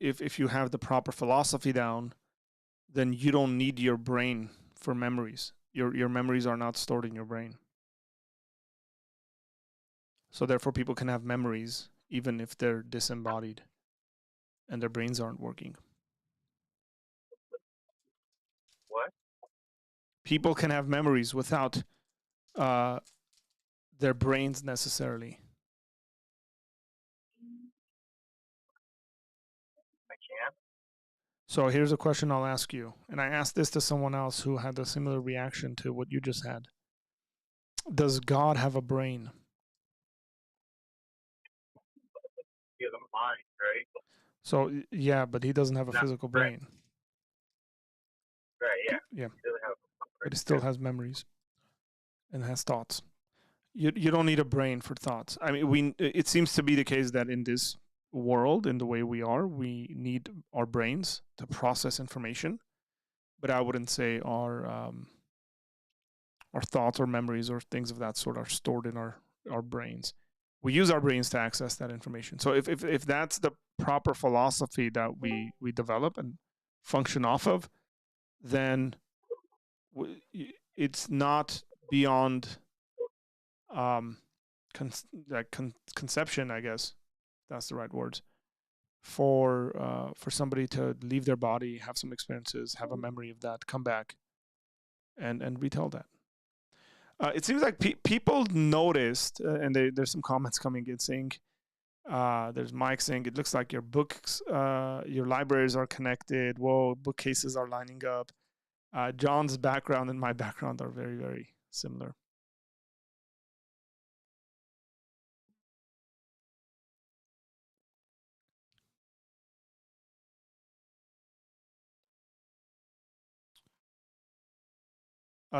if you have the proper philosophy down, then you don't need your brain for memories. Your memories are not stored in your brain. So therefore, people can have memories even if they're disembodied and their brains aren't working. What? People can have memories without their brains necessarily. I can. So here's a question I'll ask you, and I asked this to someone else who had a similar reaction to what you just had. Does God have a brain? He has a mind, right? So yeah, but he doesn't have a physical brain. Right, yeah. Yeah. He doesn't have a brain. But he still has memories and has thoughts. You don't need a brain for thoughts. I mean, it seems to be the case that in this world, in the way we are, we need our brains to process information. But I wouldn't say our thoughts or memories or things of that sort are stored in our brains. We use our brains to access that information. So if that's the proper philosophy that we develop and function off of, then it's not beyond conception, I guess that's the right words, for somebody to leave their body, have some experiences, have a memory of that, come back and retell that. It seems like people noticed, and there's some comments coming in saying There's Mike saying it looks like your books, your libraries are connected. Whoa, bookcases are lining up. John's background and my background are very, very similar.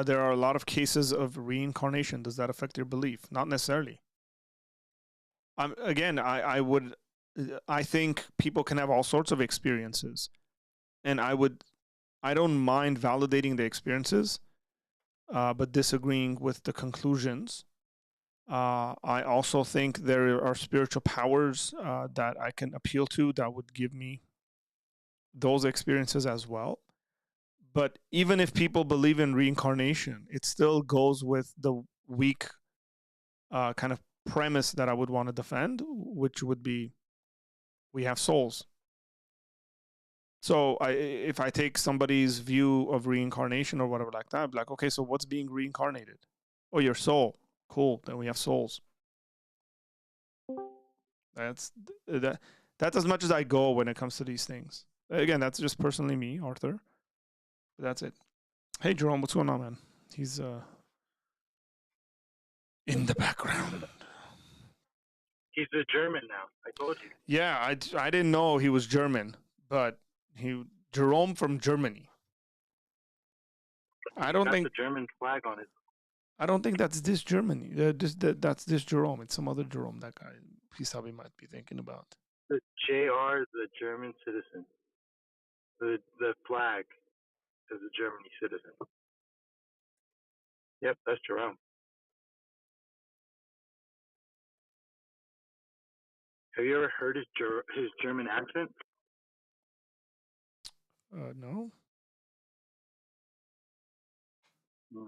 There are a lot of cases of reincarnation. Does that affect your belief? Not necessarily. Again, I think people can have all sorts of experiences, and I don't mind validating the experiences, but disagreeing with the conclusions. I also think there are spiritual powers that I can appeal to that would give me those experiences as well. But even if people believe in reincarnation, it still goes with the weak kind of premise that I would want to defend, which would be we have souls. So if I take somebody's view of reincarnation or whatever like that, I'd be like, okay, so what's being reincarnated? Oh, your soul. Cool. Then we have souls. That's as much as I go when it comes to these things. Again, that's just personally me, Arthur. But that's it. Hey, Jerome, what's going on, man? He's in the background. He's a German now. I told you. Yeah, I didn't know he was German, but Jerome from Germany. I don't think the German flag on it. I don't think that's this Germany. That's this Jerome. It's some other Jerome. That guy. He probably might be thinking about. The JR is the German citizen. The flag is a Germany citizen. Yep, that's Jerome. Have you ever heard his German accent? No. I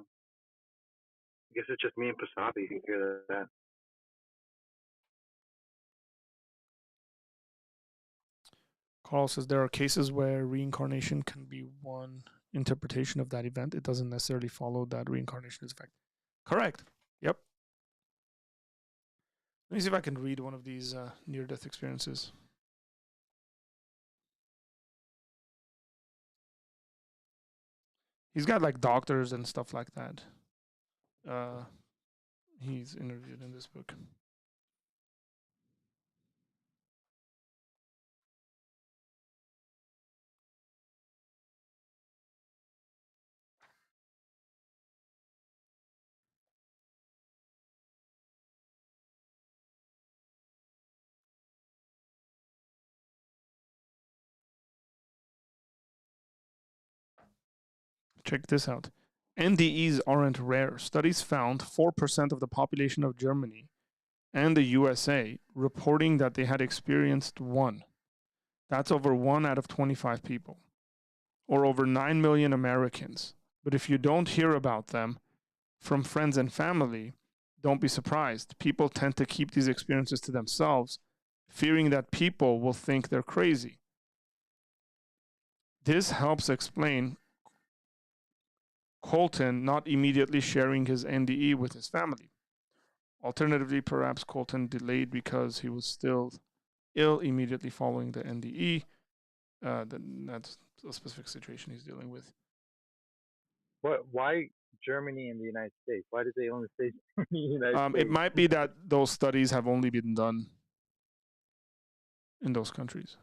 guess it's just me and Pasabi who hear that. Carl says there are cases where reincarnation can be one interpretation of that event. It doesn't necessarily follow that reincarnation is a fact. Correct. Yep. Let me see if I can read one of these near-death experiences. He's got like doctors and stuff like that. He's interviewed in this book. Check this out. NDEs aren't rare. Studies found 4% of the population of Germany and the USA reporting that they had experienced one. That's over 1 out of 25 people, or over 9 million Americans. But if you don't hear about them from friends and family, don't be surprised. People tend to keep these experiences to themselves, fearing that people will think they're crazy. This helps explain Colton not immediately sharing his NDE with his family. Alternatively, perhaps Colton delayed because he was still ill immediately following the NDE. That's a specific situation he's dealing with. Why Germany and the United States? Why did they only say Germany and the United States? It might be that those studies have only been done in those countries.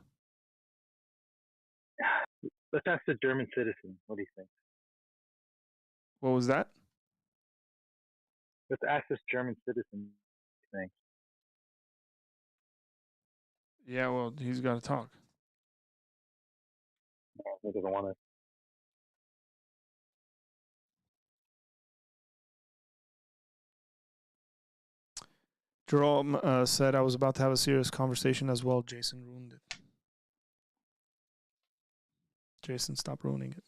Let's ask the German citizen. What do you think? What was that? Let's ask this German citizen. Thing. Yeah, well, he's got to talk. No, he doesn't want to. Jerome said I was about to have a serious conversation as well. Jason ruined it. Jason, stop ruining it.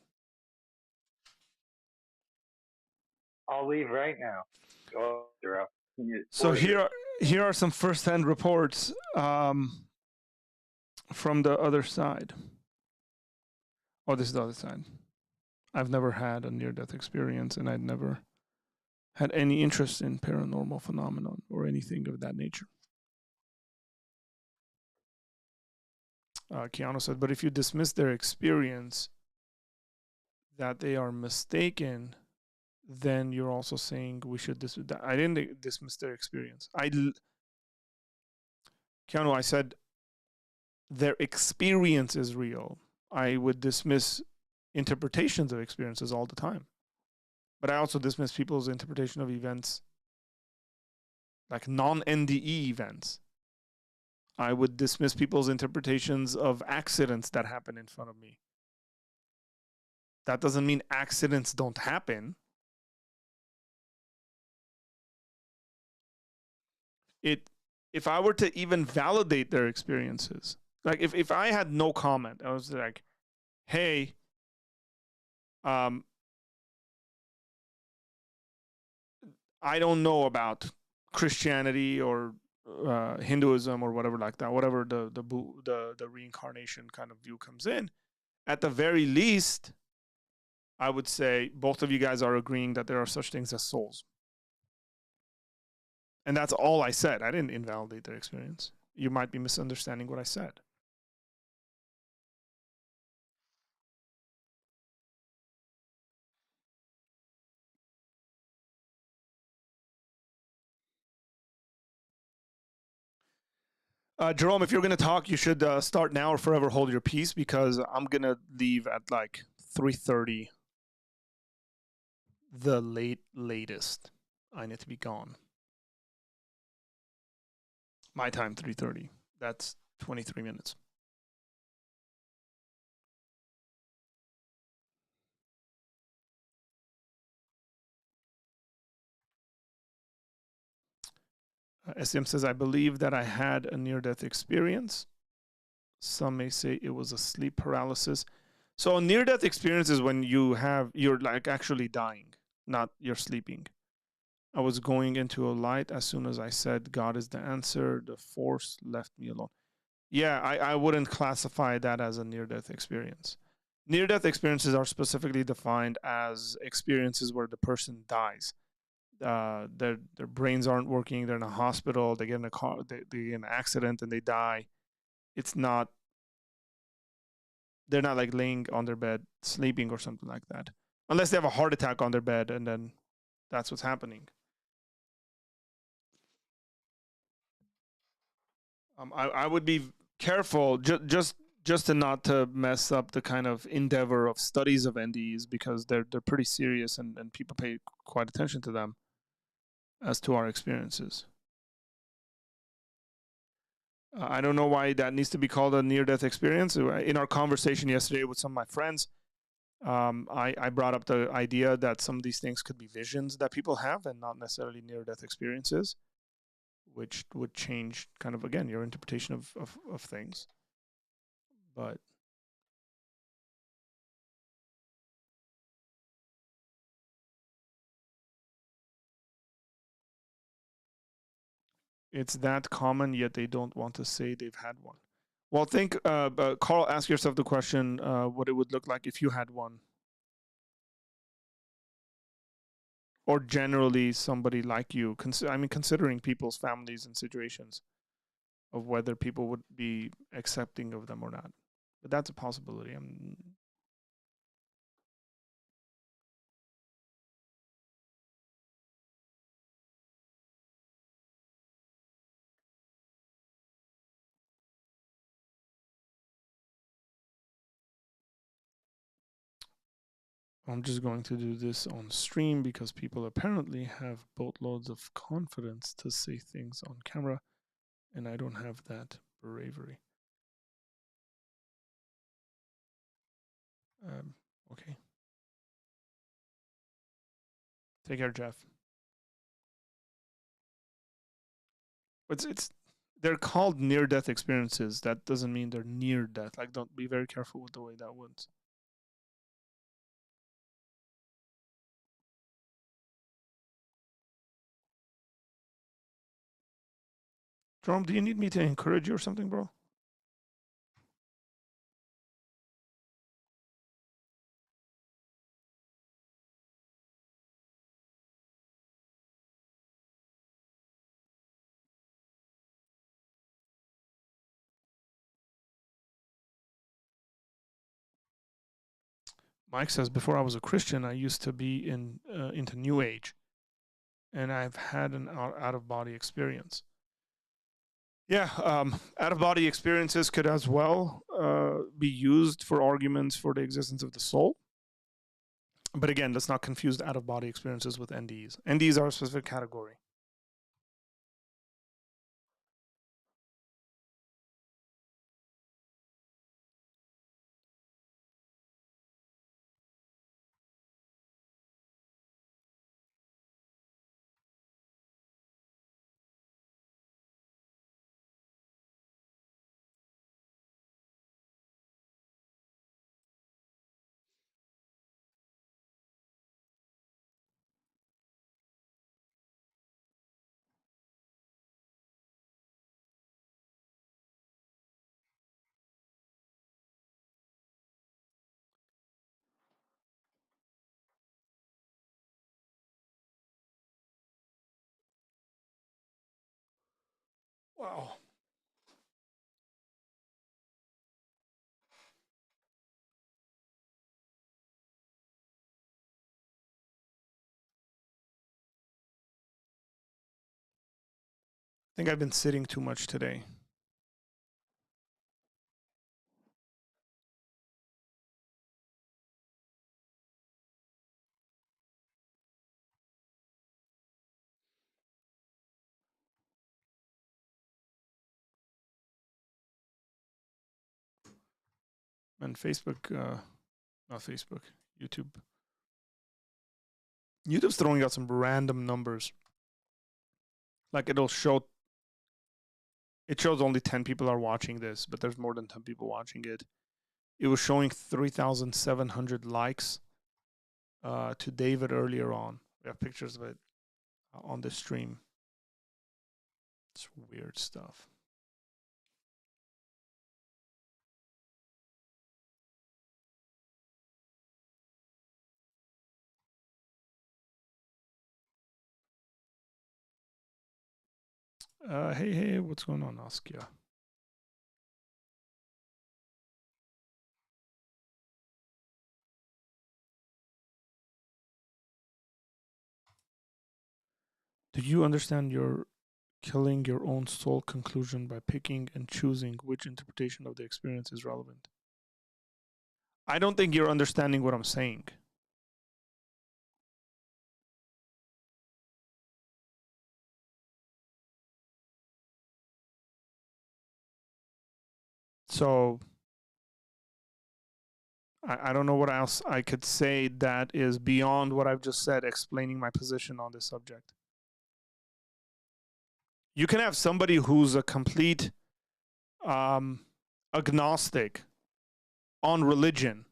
I'll leave right now. Oh, you're up. So here are some first-hand reports from the other side. Oh, this is the other side. I've never had a near-death experience, and I'd never had any interest in paranormal phenomenon or anything of that nature. Keanu said, but if you dismiss their experience that they are mistaken, then you're also saying we should dismiss. I didn't dismiss their experience. Keanu, I said their experience is real. I would dismiss interpretations of experiences all the time. But I also dismiss people's interpretation of events, like non-NDE events. I would dismiss people's interpretations of accidents that happen in front of me. That doesn't mean accidents don't happen. If I were to even validate their experiences, like if I had no comment, I was like, hey, I don't know about Christianity or Hinduism or whatever like that, whatever the reincarnation kind of view comes in. At the very least, I would say both of you guys are agreeing that there are such things as souls. And that's all I said. I didn't invalidate their experience. You might be misunderstanding what I said. Jerome, if you're going to talk, you should start now or forever hold your peace, because I'm going to leave at like 3:30. The latest. I need to be gone. My time, 3:30. That's 23 minutes. SM says, I believe that I had a near-death experience. Some may say it was a sleep paralysis. So a near-death experience is when you're like actually dying, not you're sleeping. I was going into a light. As soon as I said God is the answer, the force left me alone. Yeah, I wouldn't classify that as a near-death experience. Near-death experiences are specifically defined as experiences where the person dies. Their brains aren't working. They're in a hospital. They get in a car. They get in an accident and they die. It's not. They're not like laying on their bed sleeping or something like that, unless they have a heart attack on their bed and then that's what's happening. I would be careful just to not to mess up the kind of endeavor of studies of NDEs, because they're pretty serious and people pay quite attention to them as to our experiences. I don't know why that needs to be called a near-death experience. In our conversation yesterday with some of my friends, I brought up the idea that some of these things could be visions that people have and not necessarily near-death experiences, which would change kind of, again, your interpretation of things. But it's that common, yet they don't want to say they've had one. Well, Carl, ask yourself the question, what it would look like if you had one. Or generally somebody like you. Considering people's families and situations, of whether people would be accepting of them or not. But that's a possibility. I'm just going to do this on stream because people apparently have boatloads of confidence to say things on camera, and I don't have that bravery. Okay. Take care, Jeff. They're called near-death experiences. That doesn't mean they're near death. Like, don't be very careful with the way that works. Jerome, do you need me to encourage you or something, bro? Mike says, before I was a Christian, I used to be into New Age, and I've had an out-of-body experience. Yeah, out-of-body experiences could as well be used for arguments for the existence of the soul. But again, let's not confuse out-of-body experiences with NDEs. NDEs are a specific category. Wow. I think I've been sitting too much today. And Facebook, not Facebook, YouTube. YouTube's throwing out some random numbers. Like it shows only 10 people are watching this, but there's more than 10 people watching it. It was showing 3,700 likes to David earlier on. We have pictures of it on the stream. It's weird stuff. Hey, what's going on, Askia? Do you understand your killing your own soul conclusion by picking and choosing which interpretation of the experience is relevant? I don't think you're understanding what I'm saying. So I don't know what else I could say that is beyond what I've just said, explaining my position on this subject. You can have somebody who's a complete agnostic on religion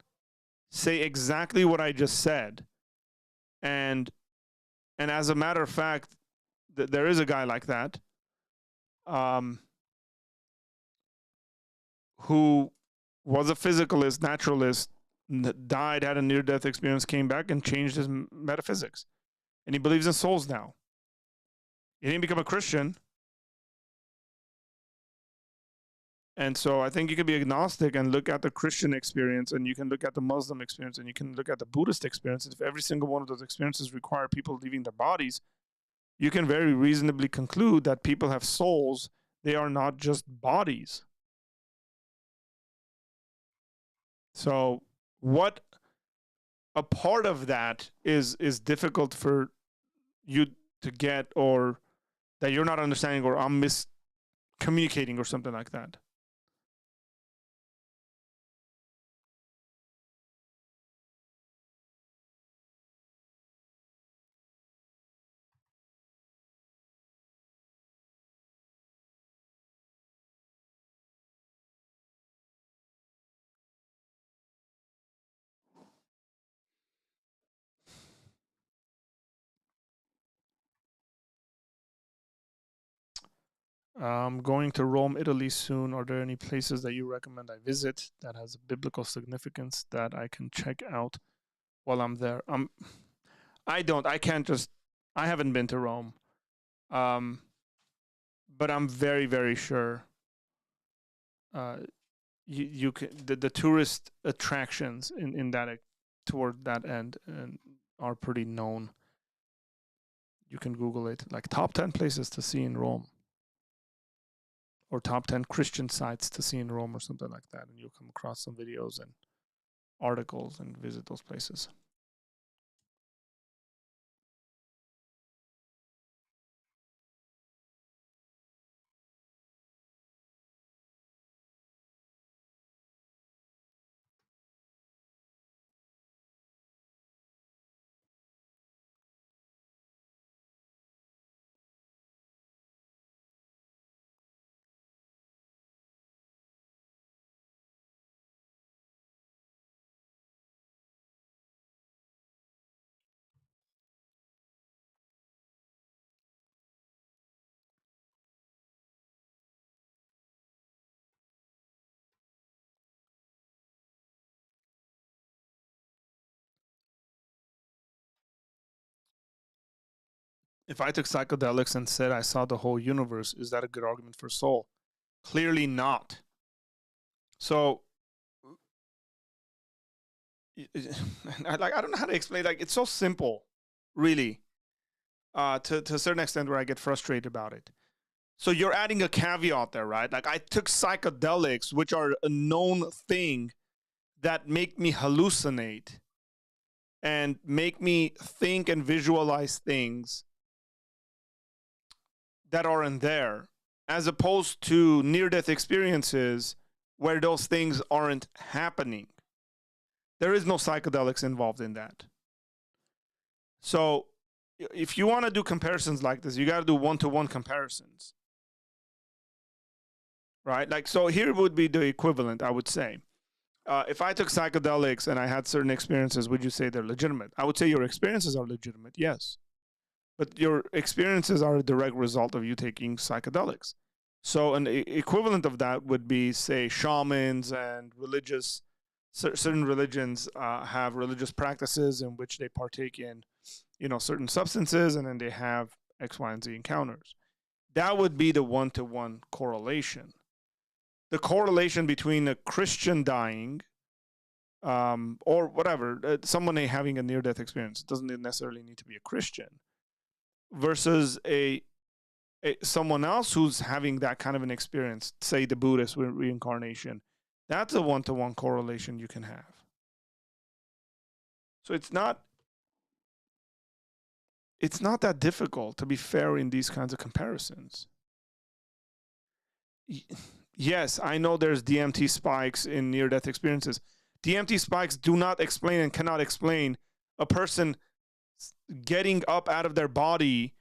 say exactly what I just said, and as a matter of fact, there is a guy like that who was a physicalist, naturalist, died, had a near-death experience, came back and changed his metaphysics, and he believes in souls now. He didn't become a Christian. And so I think you can be agnostic and look at the Christian experience, and you can look at the Muslim experience, and you can look at the Buddhist experience. If every single one of those experiences require people leaving their bodies, you can very reasonably conclude that people have souls. They are not just bodies. So what a part of that is difficult for you to get, or that you're not understanding, or I'm miscommunicating or something like that. I'm going to Rome, Italy soon. Are there any places that you recommend I visit that has a biblical significance that I can check out while I'm there? I haven't been to Rome. But I'm very, very sure you can, the tourist attractions in that toward that end and are pretty known. You can Google it, like top 10 places to see in Rome, or top 10 Christian sites to see in Rome, or something like that, and you'll come across some videos and articles and visit those places. If I took psychedelics and said I saw the whole universe, is that a good argument for soul? Clearly not. So, I don't know how to explain. Like, it's so simple, really, to a certain extent, where I get frustrated about it. So you're adding a caveat there, right? Like, I took psychedelics, which are a known thing that make me hallucinate and make me think and visualize things that aren't there, as opposed to near-death experiences where those things aren't happening. There is no psychedelics involved in that. So if you want to do comparisons like this, you got to do one-to-one comparisons, right? Like, so here would be the equivalent, I would say. If I took psychedelics and I had certain experiences, would you say they're legitimate? I would say your experiences are legitimate, yes. But your experiences are a direct result of you taking psychedelics. So an equivalent of that would be, say, shamans and religious, certain religions have religious practices in which they partake in, certain substances, and then they have X, Y, and Z encounters. That would be the one-to-one correlation. The correlation between a Christian dying or whatever, someone having a near-death experience, it doesn't necessarily need to be a Christian, versus someone else who's having that kind of an experience, say the Buddhist reincarnation, that's a one-to-one correlation you can have. So it's not that difficult, to be fair, in these kinds of comparisons. Yes, I know there's DMT spikes in near-death experiences. DMT spikes do not explain and cannot explain a person getting up out of their body,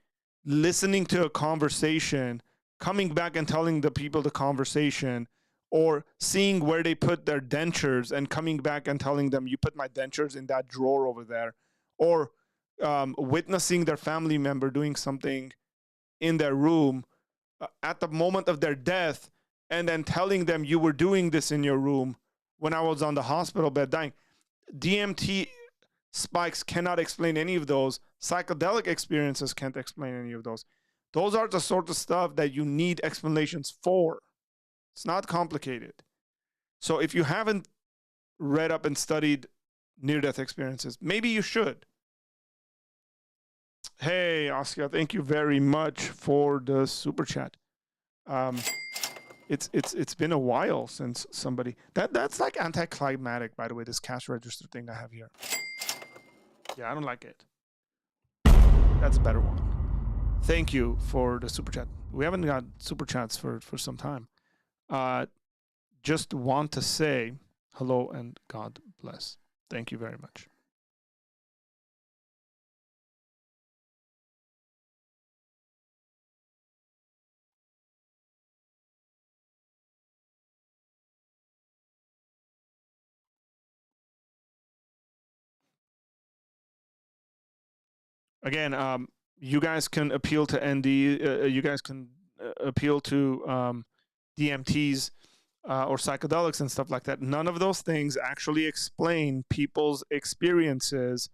listening to a conversation, coming back and telling the people the conversation, or seeing where they put their dentures and coming back and telling them, you put my dentures in that drawer over there, or witnessing their family member doing something in their room at the moment of their death, and then telling them, you were doing this in your room when I was on the hospital bed dying. DMT spikes cannot explain any of those. Psychedelic experiences can't explain any of those. Those are the sort of stuff that you need explanations for. It's not complicated. So if you haven't read up and studied near-death experiences, maybe you should. Hey, Oscar, thank you very much for the super chat. It's been a while since somebody that's like anticlimactic, by the way, this cash register thing I have here. Yeah, I don't like it. That's a better one. Thank you for the super chat. We haven't got super chats for some time. Just want to say hello and God bless. Thank you very much. Again, you guys can appeal to ND. You guys can appeal to DMTs or psychedelics and stuff like that. None of those things actually explain people's experiences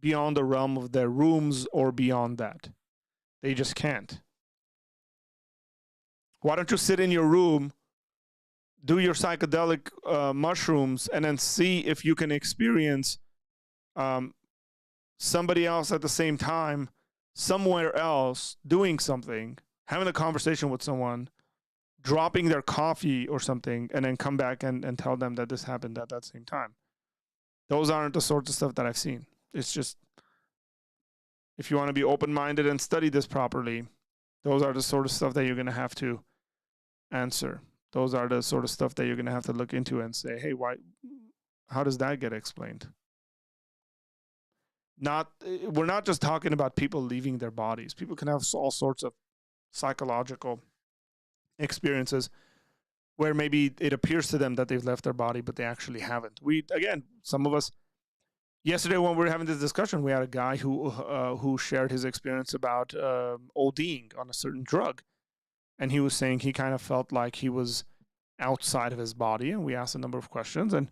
beyond the realm of their rooms or beyond that. They just can't. Why don't you sit in your room, do your psychedelic mushrooms, and then see if you can experience somebody else at the same time, somewhere else, doing something, having a conversation with someone, dropping their coffee or something, and then come back and tell them that this happened at that same time. Those aren't the sorts of stuff that I've seen. It's just, if you want to be open-minded and study this properly, those are the sort of stuff that you're going to have to answer. Those are the sort of stuff that you're going to have to look into and say, hey, how does that get explained? We're not just talking about people leaving their bodies. People can have all sorts of psychological experiences where maybe it appears to them that they've left their body, but they actually haven't. Some of us, yesterday when we were having this discussion, we had a guy who shared his experience about ODing on a certain drug. And he was saying he kind of felt like he was outside of his body. And we asked a number of questions. And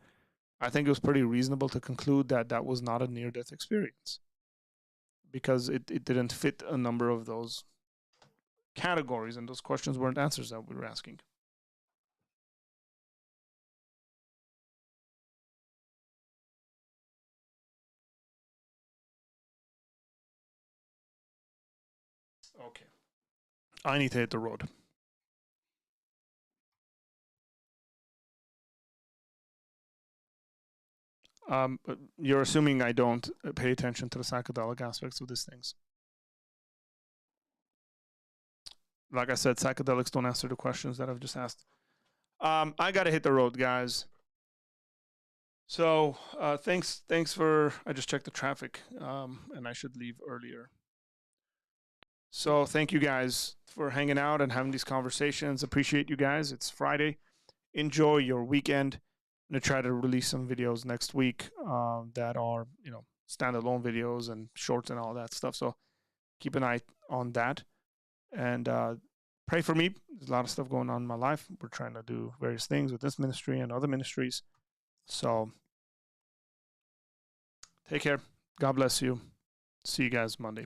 I think it was pretty reasonable to conclude that that was not a near-death experience, because it didn't fit a number of those categories, and those questions weren't answers that we were asking. Okay. I need to hit the road. You're assuming I don't pay attention to the psychedelic aspects of these things. Like I said, psychedelics don't answer the questions that I've just asked. I got to hit the road, guys. So thanks for, I just checked the traffic, and I should leave earlier. So thank you guys for hanging out and having these conversations. Appreciate you guys. It's Friday. Enjoy your weekend. I'm going to try to release some videos next week that are, standalone videos and shorts and all that stuff. So keep an eye on that. And pray for me. There's a lot of stuff going on in my life. We're trying to do various things with this ministry and other ministries. So take care. God bless you. See you guys Monday.